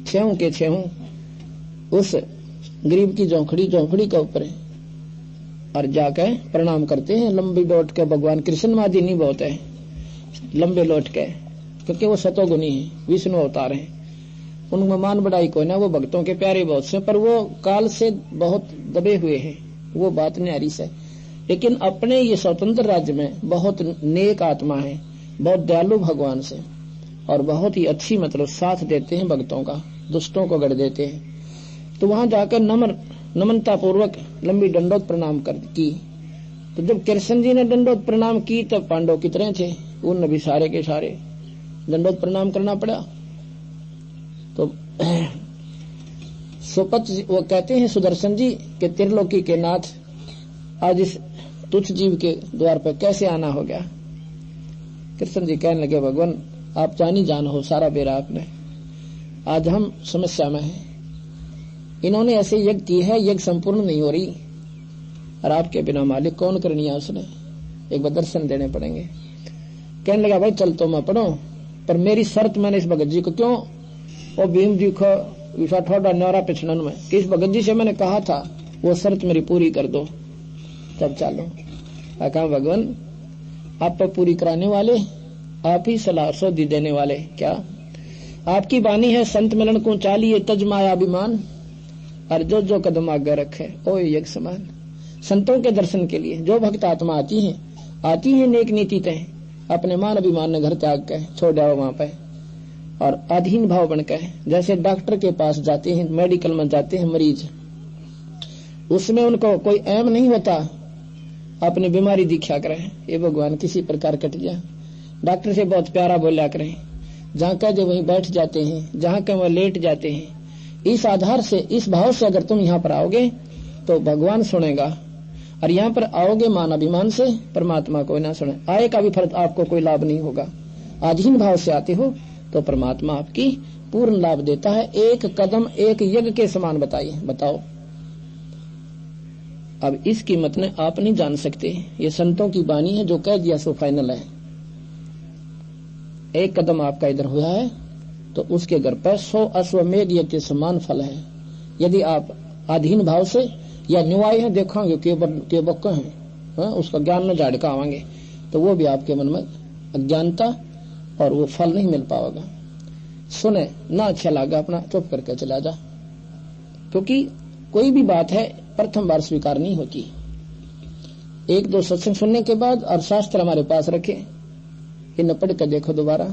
छेहू के छेहू उस गरीब की झोंपड़ी के ऊपर और जाके प्रणाम करते हैं। लंबी लौट के भगवान कृष्ण मादी नहीं बहुत है, लंबे लौट के, क्योंकि वो सतोगुनी है, विष्णु अवतार है, उनमें मान बढ़ाई कोई ना। वो भक्तों के प्यारे बहुत से, पर वो काल से बहुत दबे हुए हैं, वो बात न्यारी से। लेकिन अपने ये स्वतंत्र राज्य में बहुत नेक आत्मा है, बहुत दयालु भगवान से, और बहुत ही अच्छी मतलब साथ देते हैं भक्तों का, दुष्टों को गढ़ देते हैं। तो वहां जाकर नम्रता पूर्वक लंबी दंडोत प्रणाम की। तो जब कृष्ण जी ने दंडोत प्रणाम की तब पांडव कितने थे, उन भी सारे के सारे दंडोत प्रणाम करना पड़ा। तो सुपत वो कहते हैं सुदर्शन जी के त्रिलोकी के नाथ, आज इस तुच्छ जीव के द्वार पर कैसे आना हो गया। कृष्ण जी कहने लगे, भगवान आप जानी जान हो सारा बेरा आपने, आज हम समस्या में हैं। इन्होंने ऐसे यज्ञ की है, यज्ञ संपूर्ण नहीं हो रही, और आपके बिना मालिक कौन करनी है उसने, एक बार दर्शन देने पड़ेंगे। कहने लगा, भाई चल तो मैं पढ़ो, पर मेरी शर्त मैंने इस भगत जी को क्यों, और भीम जी को विषा ठोड़ा न्यारा पिछड़न में कि इस भगत जी से मैंने कहा था वो शर्त मेरी पूरी कर दो तब चालो। कहा भगवान आप पर पूरी कराने वाले, आप ही सलाह सौदी देने वाले, क्या आपकी बानी है संत मिलन को चालिए तज माया अभिमान, और जो कदम आगे रखे ओ यज्ञ समान। संतों के दर्शन के लिए जो भक्त आत्मा आती है नेक नीति तय, अपने मान अभिमान ने घर त्याग के छोड़ आओ वहां पे, और अधीन भाव बनकर, जैसे डॉक्टर के पास जाते हैं, मेडिकल में जाते हैं मरीज, उसमें उनको कोई एम नहीं होता अपनी बीमारी दिखा करें, ये भगवान किसी प्रकार कट जाए, डॉक्टर से बहुत प्यारा बोला करें, जहाँ का जो वहीं बैठ जाते हैं, जहाँ का वह लेट जाते हैं। इस आधार से, इस भाव से अगर तुम यहाँ पर आओगे तो भगवान सुनेगा, और यहाँ पर आओगे मान अभिमान से, परमात्मा को ना सुने, आए का भी फर्क आपको कोई लाभ नहीं होगा। अधीन भाव से आते हो तो परमात्मा आपकी पूर्ण लाभ देता है। एक कदम एक यज्ञ के समान बताओ। अब इस कीमत ने आप नहीं जान सकते, ये संतों की बानी है, जो कह दिया सो फाइनल है। एक कदम आपका इधर हुआ है तो उसके घर पर 100 अश्वमेध यज्ञ के समान फल है। यदि आप अधीन भाव से या न्याय है देखांगे के बक्के हैं, उसका ज्ञान न झाड़ का आवांगे तो वो भी आपके मन में अज्ञानता और वो फल नहीं मिल पाएगा। सुने ना अच्छा लगा अपना चुप करके चला जा, क्योंकि कोई भी बात है प्रथम बार स्वीकार नहीं होती। एक दो सत्संग सुनने के बाद और शास्त्र हमारे पास रखे, इन्हें पढ़ कर देखो दोबारा,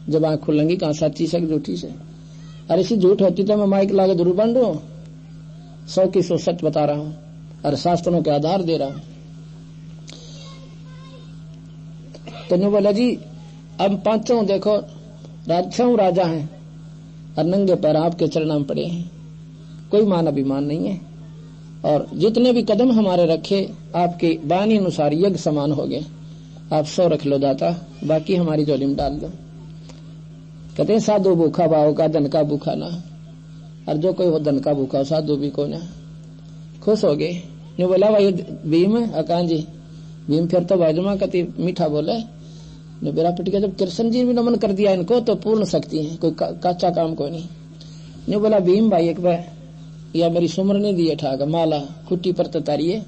जब आंख खुलेंगी कहां सच्ची से झूठी से। अरे इसी झूठ होती तो मैं माइक लाके जरूर बन रहा हूं, 100 की 100 सच बता रहा हूं और शास्त्रों के आधार दे रहा हूं। तो बोला जी अब पांचों देखो राजा हैं और नंगे पैर आपके चरणों में पड़े हैं, कोई मान अभिमान नहीं है। और जितने भी कदम हमारे रखे आपके बानी अनुसार यज्ञ समान हो गए। आप 100 रख लो दाता, बाकी हमारी झोली में डाल दो। कहते हैं साधु भूखा भाव का धन का भूखा ना, और जो कोई हो धन का भूखा साधु भी को ना। खुश हो गए। ने बोला भाई भीम अकान जी, भीम फिर तो भाजमा कति मीठा बोले ने बेरा पिट गया। जब कृष्ण जी भी नमन कर दिया इनको तो पूर्ण शक्ति है, कोई कच्चा काम कोई नहीं। ने बोला भीम भाई एक बार या मेरी सुमर ने दिए ठाक माला खुट्टी पर ततारिए।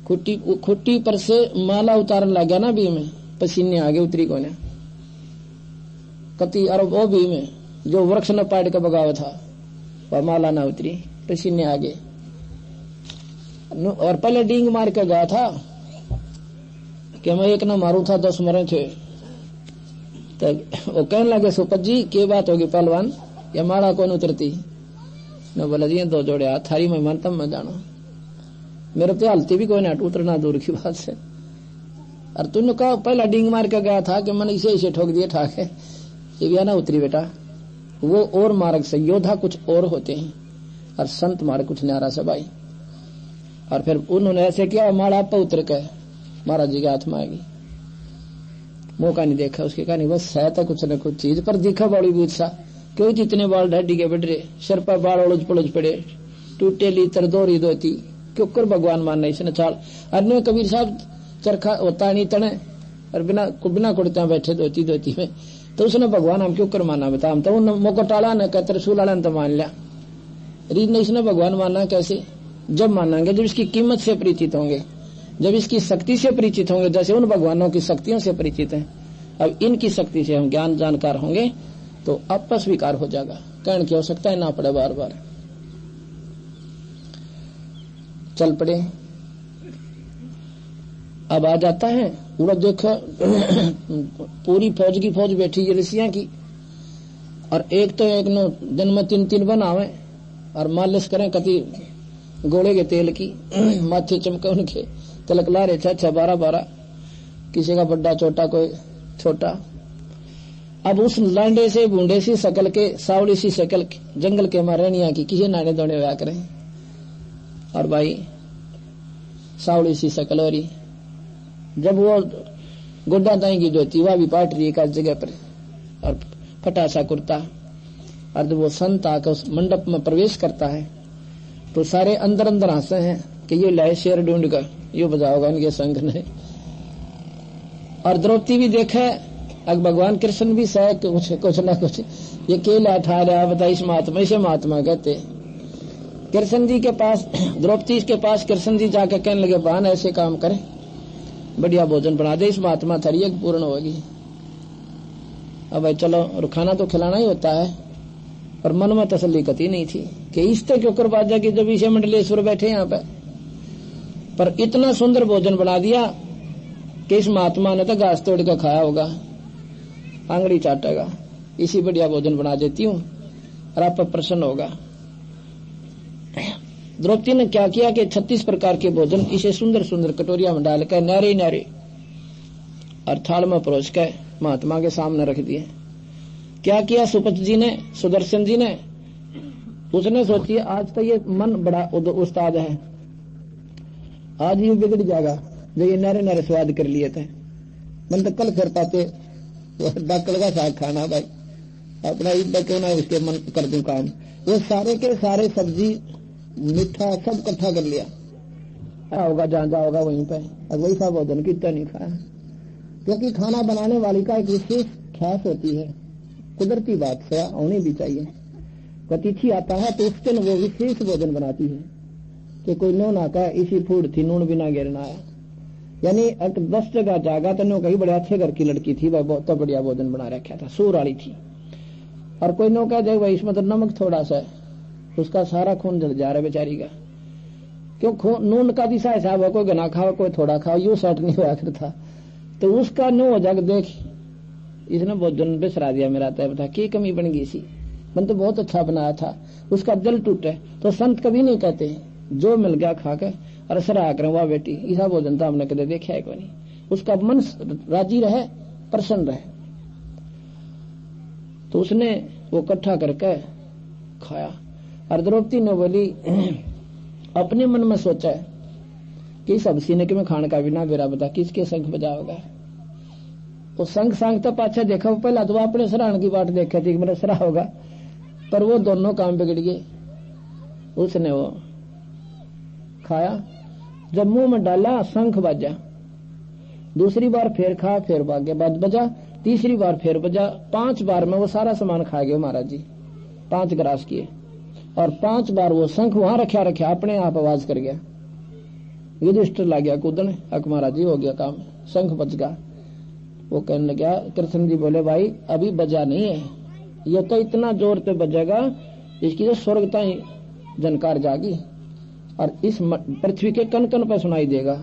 खुट्टी पर से माला उतारने लग गया ना भीम, पसीने आगे उतरी को ना कति। और वो भीम जो वृक्ष न पाड़ के बगावा था वह माला ना उतरी, पसीने आगे। और पहले डींग मार के गया था कि मैं एक न मारू था 10 मरे थे। तो वो कहने लगे सुपत जी क्या बात होगी पहलवान, या माला कौन उतरती। न बोला जी 2 जोड़े हाथ थारी मैं मानता मैं जानो, मेरे तो हालती भी कोई नाट उतरना दूर की बात से। और तूने कहा पहला डींग मार के गया था कि मैंने इसे ठोक दिए ठाक है, ये भी ना उतरी बेटा। वो और मार्ग से योद्धा कुछ और होते हैं और संत मार्ग कुछ न्यारा से भाई। और फिर उन्होंने ऐसे किया माला पर उतर के महाराज जी के हाथ में आएगी। मौका नहीं देखा उसके, कहा नहीं बस है तो कुछ न कुछ चीज पर दिखा बड़ी बूझ सा। क्यों जितने बाल ढड्डी के बढ़ रहे, सिर पर बाल उलझ पलझ पड़े, टूटे ली तरदोरी धोती, क्यों कर भगवान मानना इसने चाल। अन्य कबीर साहब चरखा होता नहीं तने और बिना कुड़ता बैठे धोती में, तो उसने भगवान हम क्यों कर माना बता। हम तो उन मोको टाला न कहते रसूल आला तो मान लिया। रीत ने इसने भगवान माना कैसे, जब मानेंगे जब इसकी कीमत से परिचित होंगे, जब इसकी शक्ति से परिचित होंगे, जैसे उन भगवानों की शक्तियों से परिचित हैं। अब इनकी शक्ति से हम ज्ञान जानकार होंगे तो आपस विकार हो जाएगा, कहने की आवश्यकता ना पड़े बार बार। चल पड़े। अब आ जाता है पूरा देखो पूरी फौज की फौज बैठी है ऋषियां की, और एक तो एक नो दिन में 3 बनावे और मालिश करें कति गोले के तेल की माथे चमके उनके तिलक ला रहे 6 12 किसी का बड्डा छोटा कोई छोटा। अब उस लांडे से बूंदे सी शकल के सावली सी शकल जंगल के मारनिया की किसी नाने दौड़े हुआ करें। और भाई सावली सी शकल हो रही, जब वो गुड्डा दाएंगी धोती वह भी पाट रही एक जगह पर और फटासा कुर्ता। और जब वो संत आकर उस मंडप में प्रवेश करता है तो सारे अंदर अंदर हंसे हैं कि ये लाए शेर ढूंढ कर ये बजाओगा इनके संग ने। और द्रौपदी भी देखे, अब भगवान कृष्ण भी सह कुछ ना कुछ ये केला ठा रहा बता। इस महात्मा इसे महात्मा कहते। कृष्ण जी के पास द्रौपदी के पास कृष्ण जी जाकर कहने लगे बहन ऐसे काम करे, बढ़िया भोजन बना दे, इस महात्मा थारी एक पूर्ण होगी। अब भाई चलो और खाना तो खिलाना ही होता है, पर मन में तसल्ली कती नहीं थी कि इससे क्यों कर बाजा की जब इसे मंडलेश्वर बैठे यहाँ पे। पर इतना सुंदर भोजन बना दिया कि इस महात्मा ने तो घास तोड़ कर खाया होगा, आंगड़ी चाटेगा। इसी बढ़िया भोजन बना देती हूँ और आप पर प्रसन्न होगा। द्रौपदी ने क्या किया कि 36 प्रकार के भोजन इसे सुंदर सुंदर कटोरिया में डालकर नारे नारे और थाल में परोस कर महात्मा के सामने रख दिए। क्या किया सुपत जी ने, सुदर्शन जी ने, उसने सोची आज तो ये मन बड़ा उस्ताद है, आज ये बिगड़ जाएगा जो ये नारे नारे स्वाद कर लिए थे। मन तो कल फिर पाते डाकल का साग खाना भाई अपना ईद क्यों ना उसके मन कर दूं काम। वो सारे के सारे सब्जी मीठा सब इकट्ठा कर लिया होगा, जहां जाओगा वहीं पे। अब वही सा भोजन कितना नहीं खाया। क्योंकि खाना बनाने वाली का एक विशेष ख्यास होती है, कुदरती बात है, होनी भी चाहिए। अतिथि आता है तो उस दिन वो विशेष भोजन बनाती है कि कोई नो ना का इसी फूड थी, नून बिना गिरना आया। यानी 10 जगह जागा तो नो कहीं बड़े अच्छे घर की लड़की थी, वह बहुत बढ़िया भोजन बना रखा था, सूर वाली थी। और कोई नो कह जाए भाई इसमें तो नमक थोड़ा सा है, उसका सारा खून जल जा रहा है बेचारी का। क्यों नून का दिशा हिसाब है, कोई घना खाओ कोई थोड़ा खाओ, यू सेट नहीं हुआ करता। तो उसका नो हो जाकर देख इसने भोजन बिसरा दिया मेरा, तय बता की कमी बन गई सी, मन तो बहुत अच्छा बनाया था, उसका दिल टूटे। तो संत कभी नहीं कहते जो मिल गया खा के और सराह करें वाह बेटी, ऐसा भोजन तो हमने कदे देखा है कोई नहीं। उसका मन राजी रहे, प्रसन्न रहे। तो उसने वो इकट्ठा करके खाया। और द्रौपदी ने बोली अपने मन में सोचा है कि सब सीने के में खाने का बिना बेरा बता किसके संग बजाओगा। वो संग संग तो पाछा देखा, पहला तो अपने सराहन की बात देखी थी कि मेरा सराह होगा, पर वो दोनों काम बिगड़ गए। उसने वो खाया, जब मुंह में डाला शंख बजा, दूसरी बार फिर खा, फिर भाग्य बाद बजा, तीसरी बार फिर बजा, 5 बार में वो सारा सामान खा गए महाराज जी, 5 ग्रास किए। और 5 बार वो शंख वहां रखा अपने आप आवाज कर गया। युधिष्ठिर ला गया कूदने, अक महाराज जी हो गया काम, शंख बज गया। वो कहने लगा, कृष्ण जी बोले भाई अभी बजा नहीं है, ये तो इतना जोर पे बजेगा इसकी तो स्वर्ग तक जनकार जागी और इस पृथ्वी के कन कन पर सुनाई देगा।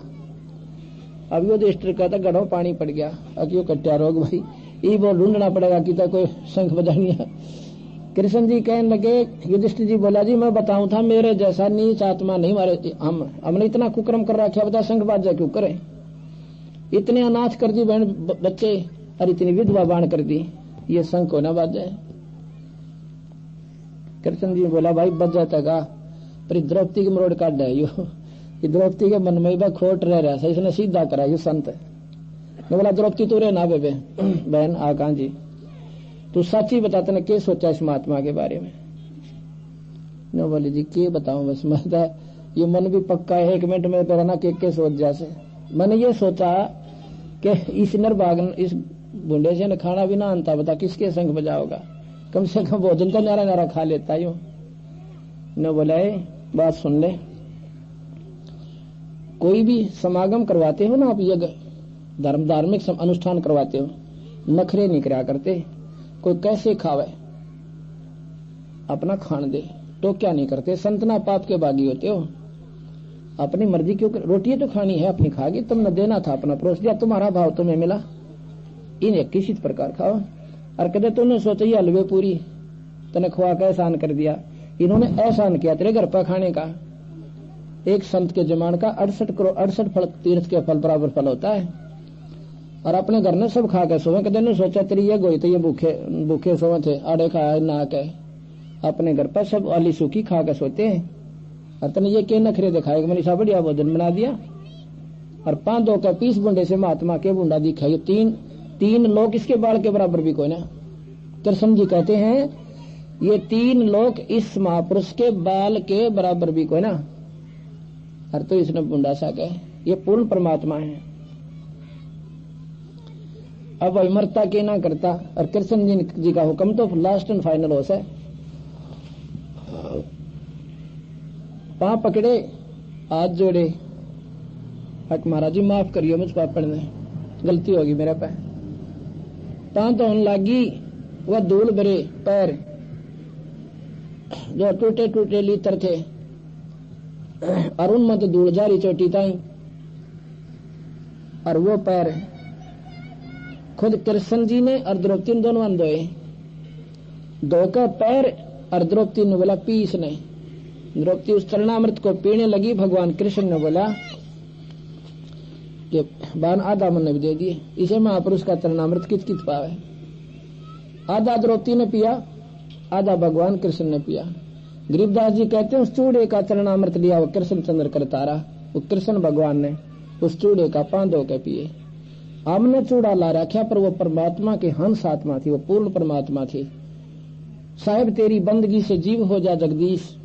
अब युधिष्ठिर कहता गढ़ो पानी पड़ गया, अक्यों कट्या रोग भाई, ये वो ढूंढना पड़ेगा कि तो कोई शंख बजानी है। कृष्ण जी कहने लगे, युधिष्ठिर जी बोला जी मैं बताऊं था मेरे जैसा नीच आत्मा नहीं मारे, हमने इतना कुकर्म कर रखा, बता शंख बाजा क्यों करे, इतने अनाथ कर दी बहन बच्चे और इतनी विधवा बाण कर दी, ये शंख को ना बाजे। कृष्ण जी बोला भाई बज जाता का, पर द्रौपदी के मरोड़ काट है यो, द्रौपदी के मन में खोट रह रहा है, इसने सीधा करा यो संत। मैं बोला द्रौपदी तू रे ना बेबे बहन आका जी, तू सच्ची बता तने क्या सोचा इस महात्मा के बारे में। न बोले जी क्या बताऊं, बस मैं ये मन भी पक्का है, 1 मिनट में करना के सोच जैसे। मैंने ये सोचा कि इस निर्भागन इस बुंडे से न खाना भी ना आणता, बता किसके संग बजाओगा, कम से कम भोजन तो नारा नारा खा लेता यूं। न बोला बात सुन ले, कोई भी समागम करवाते हो ना आप, यज्ञ धार्मिक अनुष्ठान करवाते हो, नखरे नहीं करा करते, कोई कैसे खावे अपना खान दे, तो क्या नहीं करते, संतना पाप के बागी होते हो, अपनी मर्जी क्यों कर, रोटी तो खानी है अपनी खागी, तुमने देना था अपना परोस दिया, तुम्हारा भाव तुम्हें मिला, इन्हें किसी प्रकार खाओ। और कहते तुमने सोचा ये हलवे पूरी तने खुआ का एहसान कर दिया, इन्होंने एहसान किया तेरे घर पर खाने का। एक संत के जमान का 68 फल तीर्थ के फल बराबर फल होता है, और अपने घर ने सब खा के सोवे। कहते ने सोचा तेरी ये गोई तो ये भूखे सोवे थे, आड़े खाया ना के, अपने घर पर सब आली सूखी खा के सोते हैं, और तने ये के नखरे दिखाए मैंने सा बढ़िया भोजन बना दिया। और 5 का 20 बुंडे से महात्मा के बुंडा दिखाई, 3 लोग इसके बाल के बराबर भी कोई ना। कृष्ण जी कहते हैं ये 3 लोग इस महापुरुष के बाल के बराबर भी कोई ना, और तो इसने बुंडा सा कहे ये पूर्ण परमात्मा है। अब मरता के ना करता, और कृष्ण जी का हुक्म तो लास्ट एंड फाइनल हो से, पांव पकड़े हाथ जोड़े, हक महाराज जी माफ करियो मुझ पापड़ ने गलती होगी मेरे पे, पांव तो होने लगी वह धूल भरे पैर जो टूटे टूटे लीतर थे, और उनमें तो धूल जारी चोटी ताई, और वो पैर खुद कृष्ण जी ने और द्रौपदी ने दोनों धोए, धोकर पैर, और द्रौपदी ने बोला पी इसने। द्रौपदी उस चरणामृत को पीने लगी, भगवान कृष्ण ने बोला कि बान आधा मन ने भी दे दिए, इसे महापुरुष का चरणामृत कित कित पावे। आधा द्रौपदी ने पिया, आधा भगवान कृष्ण ने पिया। गरीबदास जी कहते हैं उस चूड़े का चरणामृत लिया वो कृष्ण चंद्र करतारा, वो कृष्ण भगवान ने उस चूड़े का 5 धो के पिए। हमने चूड़ा ला रखा, पर वो परमात्मा के हंस आत्मा थी, वो पूर्ण परमात्मा थी। साहेब तेरी बंदगी से जीव हो जा जगदीश,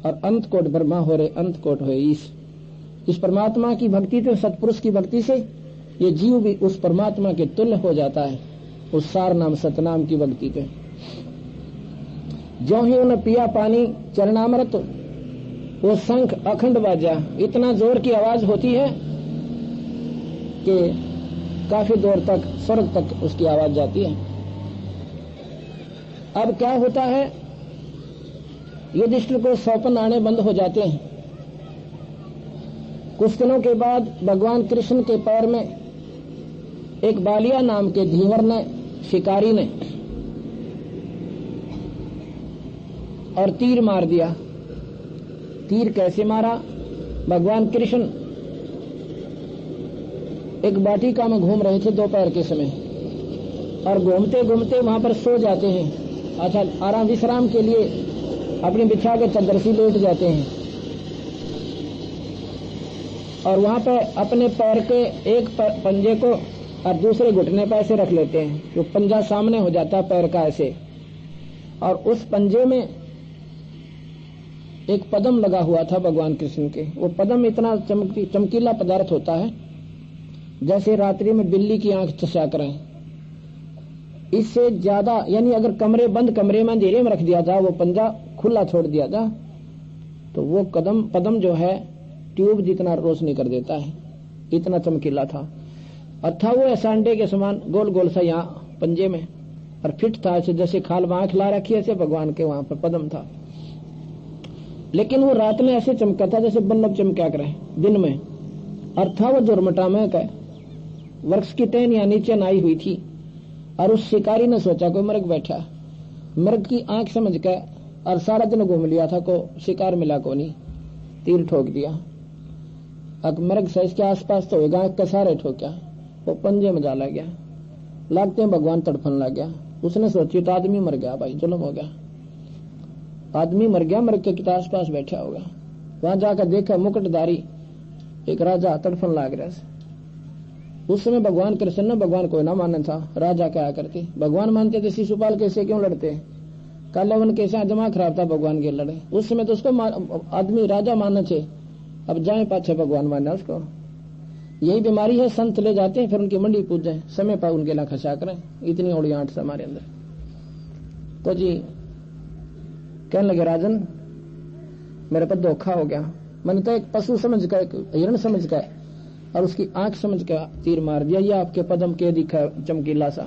और अंत कोट ब्रह्मा हो रे अंत कोट हो ईश। इस परमात्मा की भक्ति तो सतपुरुष की भक्ति से ये जीव भी उस परमात्मा के तुल्य हो जाता है उस सार नाम सतनाम की भक्ति के। जो ही उन्हें पिया पानी चरणामृत, वो शंख अखंड बाजा, इतना जोर की आवाज होती है कि काफी दूर तक, स्वर्ग तक उसकी आवाज जाती है। अब क्या होता है, युधिष्ठिर को स्वप्न आने बंद हो जाते हैं। कुछ दिनों के बाद भगवान कृष्ण के पैर में एक बालिया नाम के धीवर ने, शिकारी ने, और तीर मार दिया। तीर कैसे मारा? भगवान कृष्ण एक वाटिका में घूम रहे थे दोपहर के समय, और घूमते घूमते वहां पर सो जाते हैं। अच्छा, आराम विश्राम के लिए अपनी बिछा के चादर से लेट जाते हैं, और वहां पर अपने पैर के एक पंजे को और दूसरे घुटने पर ऐसे रख लेते हैं, जो पंजा सामने हो जाता है पैर का ऐसे, और उस पंजे में एक पद्म लगा हुआ था भगवान कृष्ण के। वो पद्म इतना चमकीला पदार्थ होता है जैसे रात्रि में बिल्ली की आंख चसा करें। इससे ज्यादा, यानी अगर कमरे बंद कमरे में अंधेरे में रख दिया था, वो पंजा खुला छोड़ दिया था, तो वो पद्म जो है ट्यूब जितना रोशनी कर देता है, इतना चमकीला था। और था वो ऐसा अंडे के समान गोल गोल सा यहाँ पंजे में, और फिट था ऐसे जैसे खाल में आंख ला रखी, ऐसे भगवान के वहां पर पद्म था। लेकिन वो रात में ऐसे चमका था जैसे बल्लभ चमका करे दिन में। और था वो जोरमटा में वृक्ष की टहनियां नीचे नाई हुई थी, और उस शिकारी ने सोचा कोई मृग बैठा, मृग की आंख समझ के, और सारा दिन घूम लिया था, को शिकार मिला को नहीं, तीर ठोक दिया। अब मृग से इसके आसपास तो होगा, आंख का सारे ठोका, वो पंजे में जाला गया। लागते हैं भगवान तड़फन लग गया। उसने सोची तो आदमी मर गया, भाई जुल्म हो गया, आदमी मर गया, मृग के आस पास बैठा होगा। वहां जाकर देखा मुकुटधारी एक राजा तड़फन लाग रहा। उस समय भगवान कृष्ण ने, भगवान कोई ना मानना था, राजा क्या करते, भगवान मानते थे शिशुपाल कैसे क्यों लड़ते, कालावन कैसे दिमाग खराब था भगवान के लड़े। उस समय तो उसको आदमी राजा मानना चाहिए, अब जाए पाछे भगवान मानना उसको। यही बीमारी है, संत ले जाते हैं फिर उनकी मंडी पूजे, समय पर उनके ला खसा करें, इतनी ओड़ी आंट से हमारे अंदर। तो जी कहने लगे, राजन मेरे पर धोखा हो गया, मैंने तो एक पशु समझ कर, एक हिरण समझ कर, और उसकी आंख समझ के तीर मार दिया। ये आपके पद्म के दिखा चमकीला सा।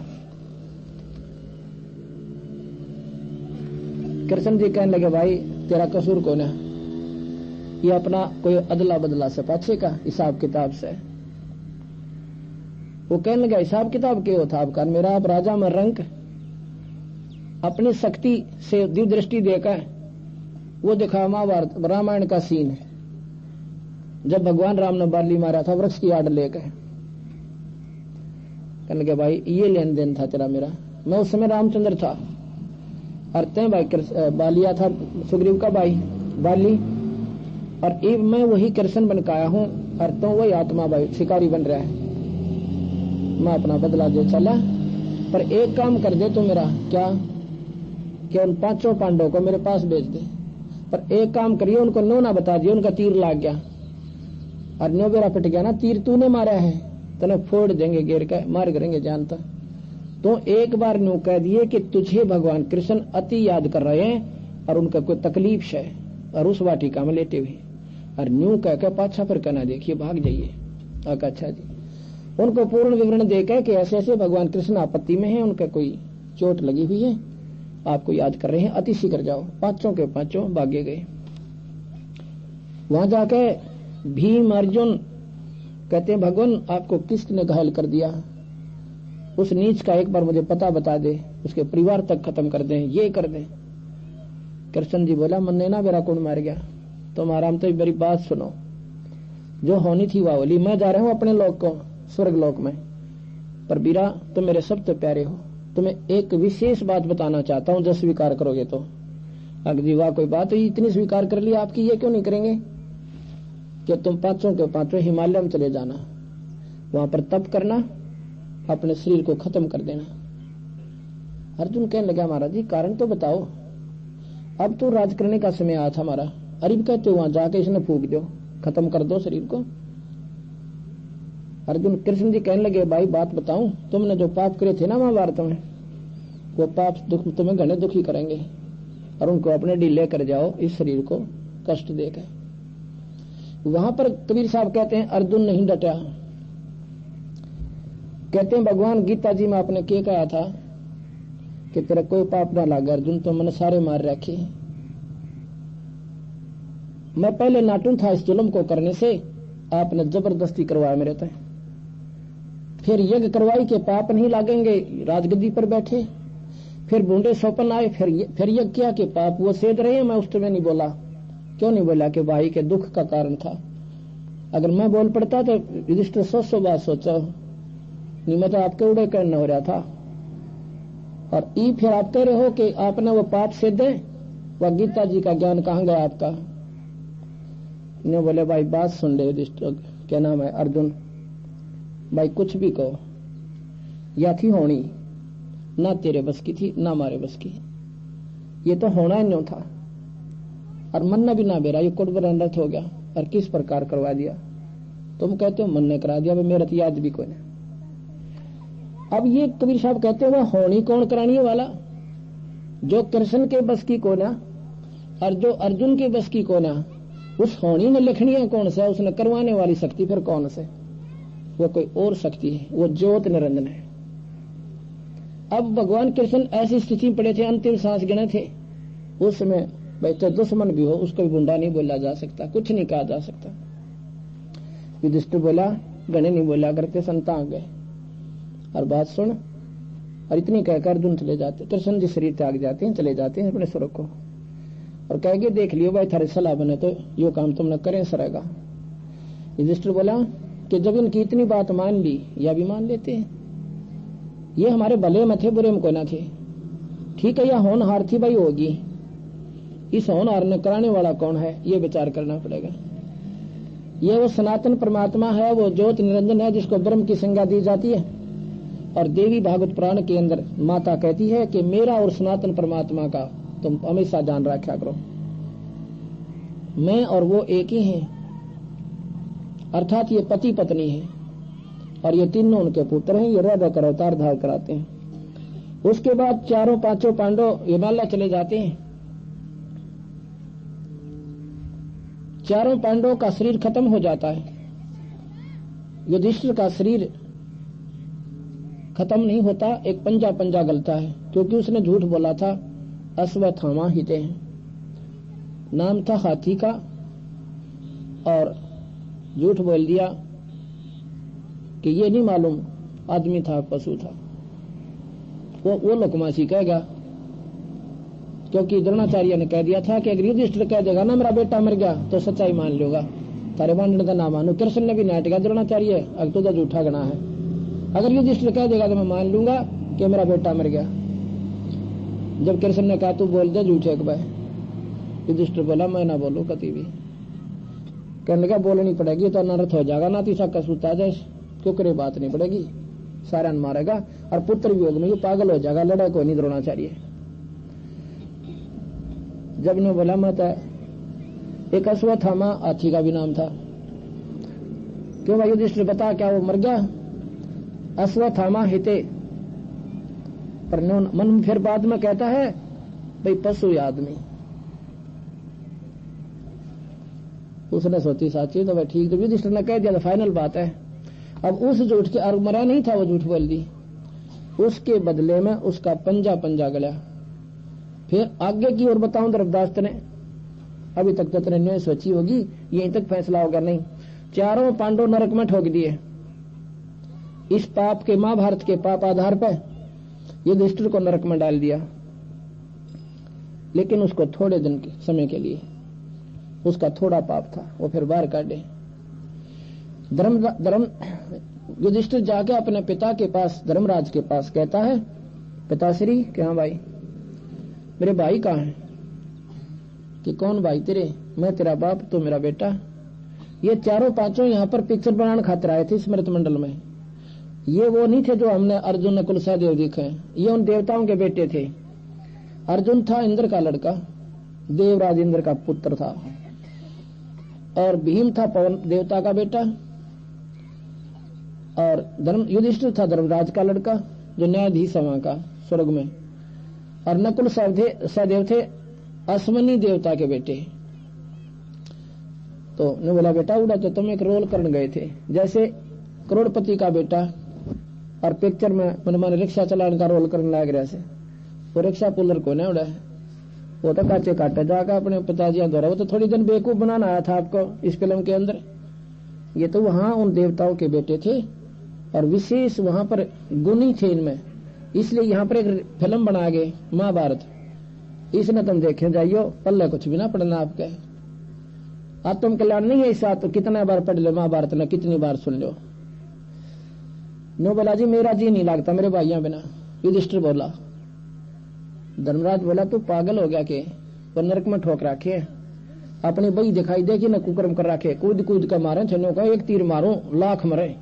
कृष्ण जी कहने लगे, भाई तेरा कसूर कौन है? ये अपना कोई अदला बदला से पाछे का हिसाब किताब से। वो कहने लगा, हिसाब किताब क्यों था आपका? मेरा आप राजा में रंक अपनी शक्ति से दिव्य दृष्टि देकर वो दिखा महाभारत रामायण का सीन है, जब भगवान राम ने बाली मारा था वृक्ष की आड़ लेकर। कहने लगे, भाई ये लेन देन था तेरा मेरा। मैं उस समय रामचंद्र था, और तय भाई बालिया था सुग्रीव का भाई बाली, और एक मैं वही कृष्ण बन के आया हूं, और तो वही आत्मा भाई शिकारी बन रहा है। मैं अपना बदला दे चला, पर एक काम कर दे तो मेरा, क्या कि उन 5 पांडवों को मेरे पास भेज दे, पर एक काम करिए, उनको नो ना बता दिए उनका तीर लाग गया, और नो बेरा पिट गया ना, तीर तूने मारा है तने फोड़ देंगे, गिर के मार करेंगे जानता। तो एक बार नो कह दिए कि तुझे भगवान कृष्ण अति याद कर रहे हैं, और उनका कोई तकलीफ है, और उस वाटिका में लेटे हुए, और न्यू कह के पाछा फिर कहना देखिए भाग जाइए। अच्छा जी, उनको पूर्ण विवरण देकर कि ऐसे ऐसे भगवान कृष्ण आपत्ति में है, उनका कोई चोट लगी हुई है, आपको याद कर रहे हैं, अति शीघ्र जाओ। 5 के 5 भागे गए। वहां जाके भीम अर्जुन कहते हैं, भगवान आपको किसने घायल कर दिया? उस नीच का एक बार मुझे पता बता दे, उसके परिवार तक खत्म कर दें, ये कर दें। कृष्ण जी बोला, मन ने ना मेरा कौन मार गया, तुम आराम तो मेरी बात सुनो, जो होनी थी वह होली। मैं जा रहा हूं अपने लोक को, स्वर्ग लोक में, पर बीरा तुम मेरे सबसे प्यारे हो, तुम्हें एक विशेष बात बताना चाहता हूं, जो स्वीकार करोगे तो। अगर जी वाह कोई बात हुई, इतनी स्वीकार कर ली आपकी, ये क्यों नहीं करेंगे कि तुम 5 के 5 हिमालय में चले जाना, वहां पर तप करना, अपने शरीर को खत्म कर देना। अर्जुन कहने लगा, महाराज जी कारण तो बताओ, अब तो राज करने का समय आया था हमारा। अरिब कहते हो वहां जाके इसने फूक दो, खत्म कर दो शरीर को। अर्जुन कृष्ण जी कहने लगे, भाई बात बताऊं, तुमने जो पाप करे थे ना महाभारत में, वो पाप दुख तुम्हें घने दुखी करेंगे और उनको अपने ढीले कर जाओ इस शरीर को कष्ट देकर। वहां पर कबीर साहब कहते हैं अर्जुन नहीं डटा। कहते हैं भगवान गीता जी में आपने क्या कहा था कि तेरा कोई पाप ना लागे अर्जुन, तो मैंने सारे मार रखे। मैं पहले नाटुन था इस जुल्म को करने से, आपने जबरदस्ती करवाया मेरे तय। फिर यज्ञ करवाई के पाप नहीं लागेंगे, राजगद्दी पर बैठे। फिर बूंदे सौपन आए, फिर यज्ञ किया कि पाप वो सेध रहे हैं। मैं उस समय नहीं बोला। क्यों नहीं बोला? कि भाई के दुख का कारण था। अगर मैं बोल पड़ता तो युधिष्ठिर 100 बात सोचो, नहीं मैं तो आपके उड़े करना हो रहा था। और ई फिर आप कह रहे हो कि आपने वो पाप सेधे, वह गीता जी का ज्ञान कहां गया आपका? ने बोले भाई बात सुन ले युधिष्ठिर, क्या नाम है अर्जुन, भाई कुछ भी कहो, या थी होनी, ना तेरे बस की थी ना हमारे बस की, ये तो होना ही नहीं था। और मन भी ना बेरा, ये कुटबर अनर्थ हो गया। और किस प्रकार करवा दिया? तुम कहते हो मन ने करा दिया, मेरा तो याद भी कोई नहीं। अब ये कबीर साहब कहते हैं वह होनी कौन कराने वाला? जो कृष्ण के बस की कोना और जो अर्जुन के बस की कोना, उस होनी ने लिखनी है कौन सा? उसने करवाने वाली शक्ति फिर कौन से? वो कोई और शक्ति है, वो ज्योत निरंजन है। अब भगवान कृष्ण ऐसी स्थिति में पड़े थे, अंतिम सांस गिने थे। उस समय भाई तो दुश्मन भी हो उसको भी बुंडा नहीं बोला जा सकता, कुछ नहीं कहा जा सकता। युधिष्ठिर बोला, गणे नहीं बोला करते, संता आ गए और बात सुन। और इतनी कहकर अर्जुन चले जाते, कृष्ण जी शरीर त्याग जाते हैं, चले जाते हैं अपने स्वर्ग को। और कहेंगे देख लियो भाई थारे सलाह बने तो यो काम तुमने करें सरेगा। युधिष्ठिर बोला कि जब इनकी इतनी बात मान ली, या भी मान लेते हैं, ये हमारे भले में थे बुरे में कोई ना थे। ठीक है, यह होनहार थी भाई होगी, इस होनहार ने कराने वाला कौन है ये विचार करना पड़ेगा। ये वो सनातन परमात्मा है, वो ज्योत निरंजन है जिसको ब्रह्म की संज्ञा दी जाती है। और देवी भागवत पुराण के अंदर माता कहती है कि मेरा और सनातन परमात्मा का तुम हमेशा ध्यान रखा करो, मैं और वो एक ही हैं। अर्थात ये पति पत्नी है और ये तीनों उनके पुत्र हैं। ये हृदय कर अवतार धार कराते हैं। उसके बाद चारों पांचों पांडव हिमालय चले जाते हैं। चारों पांडवों का शरीर खत्म हो जाता है। युधिष्ठिर का शरीर खत्म नहीं होता, एक पंजा पंजा गलता है, क्योंकि उसने झूठ बोला था अश्वत्थामा हिते हैं, नाम था हाथी का, और झूठ बोल दिया कि ये नहीं मालूम आदमी था पशु था। वो लोकमासी कहेगा, क्योंकि द्रोणाचार्य ने कह दिया था कि अगर युधिष्ठिर कह देगा ना मेरा बेटा मर गया तो सच्चाई मान लोगा, तारे बांधने का ना मानो। कृष्ण ने भी नाट गया द्रोणाचार्य अगर तुझा झूठा गणा है, अगर युधिष्ठिर कह देगा तो मैं मान लूंगा कि मेरा बेटा मर गया। जब कृष्ण ने कहा तू बोल दे झूठे एक बार, युधिष्ठिर बोला मैं ना बोलू कभी भी। कहने लगा बोलनी पड़ेगी तो अनर्थ हो जाएगा, ना तीसरा कसूत आ जाए, क्यों करे बात नहीं पड़ेगी, सारा मारेगा और पुत्र वियोग में पागल हो जाएगा, लड़ा कोई नहीं द्रोणाचार्य। जब ने बोला मैं तो एक अश्वत्थामा हाथी का भी नाम था। क्यों भाई युधिष्ठिर बता क्या वो मर गया? अश्वत्थामा हिते, पर मन फिर बाद में कहता है भाई पशु या आदमी। उसने सोची साची तो भाई ठीक, तो युधिष्ठिर ने कह दिया तो फाइनल बात है। अब उस झूठ के, और मरा नहीं था वो, झूठ बोल दी, उसके बदले में उसका पंजा पंजा गला। फिर आगे की ओर बताऊं धर्मदास ने, अभी तक तो तेरे ने सोची होगी, यहीं तक फैसला होगा नहीं। चारों पांडव नरक में ठोक दिए इस पाप के, महाभारत के पाप आधार पर युधिष्ठिर को नरक में डाल दिया। लेकिन उसको थोड़े दिन के समय के लिए, उसका थोड़ा पाप था, वो फिर बाहर काटे। युधिष्ठिर जाके अपने पिता के पास, धर्मराज के पास कहता है, पिताश्री क्या भाई मेरे भाई कहाँ हैं? कि कौन भाई तेरे? मैं तेरा बाप, तो मेरा बेटा। ये चारों पांचों यहाँ पर पिक्चर बनाने खातिर आए थे स्मृत मंडल में। ये वो नहीं थे जो हमने अर्जुन ने कुल सहदेव दिखे, ये उन देवताओं के बेटे थे। अर्जुन था इंद्र का लड़का, देवराज इंद्र का पुत्र था, और भीम था पवन देवता का बेटा, और युधिष्ठिर था धर्मराज का लड़का जो न्यायाधीश है वहां का स्वर्ग में, और नकुल सहदेव थे अश्वनी देवता के बेटे। तो ने बोला बेटा उड़ा तो तुम एक रोल करने गए थे, जैसे करोड़पति का बेटा और पिक्चर में मन रिक्शा चलाने का रोल करने लग रहा से, वो रिक्शा पुलर को नहीं उड़ा है, वो तो काचे काटे जाकर अपने पिताजी द्वारा, वो तो थोड़ी दिन बेवकूफ बनाना आया था आपको इस फिल्म के अंदर। ये तो वहां उन देवताओं के बेटे थे और विशेष वहां पर गुणी थे इनमें, इसलिए यहाँ पर एक फिल्म बना गए महाभारत। इसने तुम देखे जाइयो, पल्ले कुछ भी ना पढ़ना आपके, आत्म कल्याण नहीं है ऐसा, तो कितना बार पढ़ लो महाभारत ने, कितनी बार सुन लो। नो बोला जी मेरा जी नहीं लगता मेरे भाइयों बिना। युधिष्ठिर बोला, धर्मराज बोला तू पागल हो गया के, वो नरक में ठोक रखे, अपनी बही दिखाई दे कि न कुकर्म कर रखे, कूद कूद कर मारे छनो का, एक तीर मारो लाख मरे।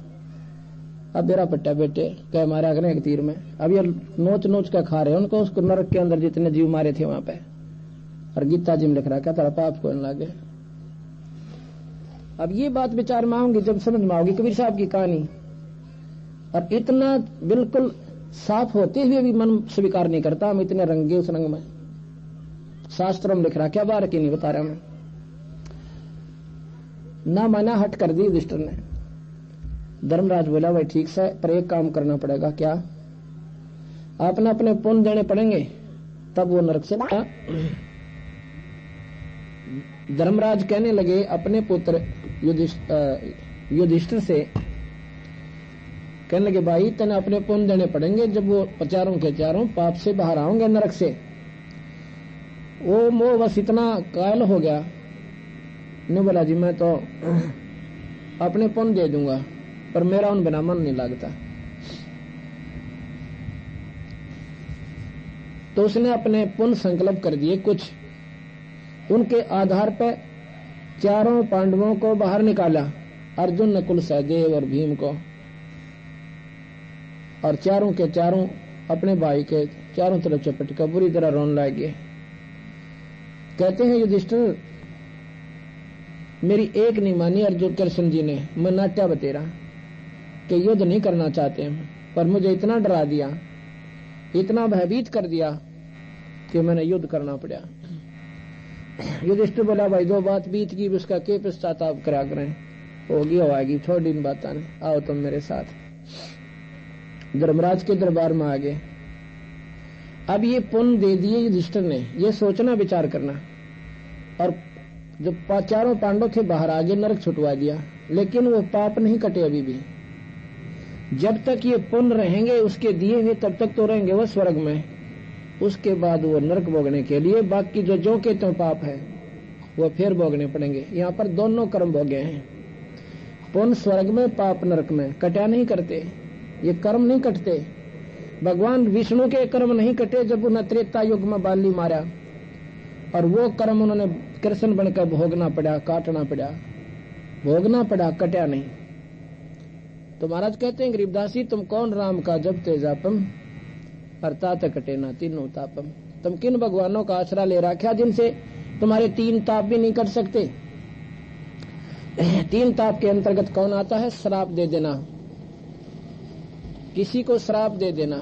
अब मेरा पट्टा बेटे कह मारा अगले एक तीर में, अब ये नोच नोच कर खा रहे उनको, उसको नरक के अंदर जितने जीव मारे थे वहां पे। और गीता जी में लिख रखा तेरा पाप को लगे। अब ये बात विचार में आऊंगी जब समझ में आओगी कबीर साहब की कहानी, और इतना बिल्कुल साफ होते हुए भी मन स्वीकार नहीं करता, हम इतने रंगे उस रंग में। शास्त्रों में लिख रहा क्या बार की नहीं बता रहा मैं, ना माना हट कर दी युधिष्ठिर ने। धर्मराज बोला भाई ठीक से, पर एक काम करना पड़ेगा। क्या? आपने अपने पुण्य देने पड़ेंगे तब वो नरक से। धर्मराज कहने लगे अपने पुत्र युधिष्ठिर से, कहने लगे भाई तने अपने पुण्य देने पड़ेंगे, जब वो चारों के चारों पाप से बाहर आओगे नरक से। वो बस इतना कायल हो गया, ने बोला जी मैं तो अपने पुण्य दे दूंगा, पर मेरा उन बिना मन नहीं लगता। तो उसने अपने पुण्य संकल्प कर दिए कुछ, उनके आधार पर चारों पांडवों को बाहर निकाला, अर्जुन नकुल सहदेव और भीम को, और चारों के चारों अपने भाई के चारों तरफ चपट कर बुरी तरह रोने लग गए। कहते हैं युधिष्ठिर मेरी एक नहीं मानी अर्जुन कृष्ण जी ने, मैं नाट्या बतेरा कि युद्ध नहीं करना चाहते हैं, पर मुझे इतना डरा दिया, इतना भयभीत कर दिया कि मैंने युद्ध करना पड़ा। युधिष्ठिर बोला भाई दो बात बीत की, उसका के पश्चाताप करा करें, होगी होगी छोड़ इन बात, आओ तुम मेरे साथ। धर्मराज के दरबार में आ गए। अब ये पुण्य दे दिए युधिष्ठिर ने, ये सोचना विचार करना, और जो चारों पांडव थे बाहर आगे नरक छुटवा दिया, लेकिन वो पाप नहीं कटे अभी भी। जब तक ये पुण्य रहेंगे उसके दिए हुए तब तक तो रहेंगे वो स्वर्ग में, उसके बाद वो नरक भोगने के लिए बाकी जो के तो पाप है वो फिर भोगने पड़ेंगे। यहाँ पर दोनों कर्म भोगे हैं, पुण्य स्वर्ग में, पाप नरक में, कटा नहीं करते, ये कर्म नहीं कटते। भगवान विष्णु के कर्म नहीं कटे जब उन्हें त्रेता युग में बाली मारा, और वो कर्म उन्होंने कृष्ण बनकर भोगना पड़ा, काटना पड़ा, भोगना पड़ा, कटा नहीं। तो महाराज कहते हैं गरीबदासी तुम कौन राम का जब तेजापम, अर्थात कटे ना तीनों तापम। तुम किन भगवानों का आसरा ले रखा जिनसे तुम्हारे तीन ताप भी नहीं कर सकते। तीन ताप के अंतर्गत कौन आता है? श्राप दे देना, किसी को श्राप दे देना,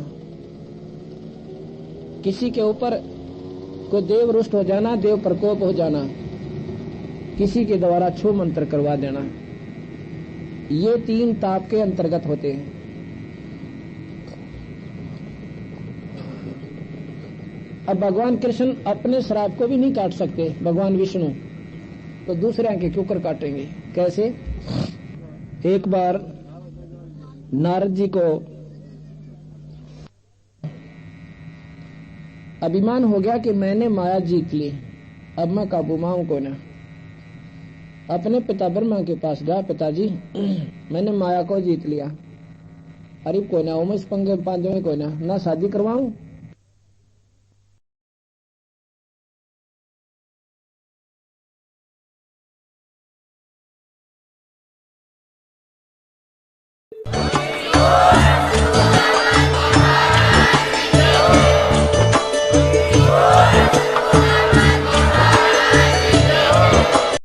किसी के ऊपर को देव रुष्ट हो जाना, देव प्रकोप हो जाना, किसी के द्वारा छू मंत्र करवा देना, ये तीन ताप के अंतर्गत होते हैं। अब भगवान कृष्ण अपने श्राप को भी नहीं काट सकते, भगवान विष्णु, तो दूसरे के क्यों कर काटेंगे? कैसे? एक बार नारद जी को अभिमान हो गया कि मैंने माया जीत ली, अब मैं काबू माऊं को ना। अपने पिता ब्रह्मा के पास गया, पिताजी मैंने माया को जीत लिया, अरे कोई ना, इस पंगे पांचों में कोई ना शादी करवाऊं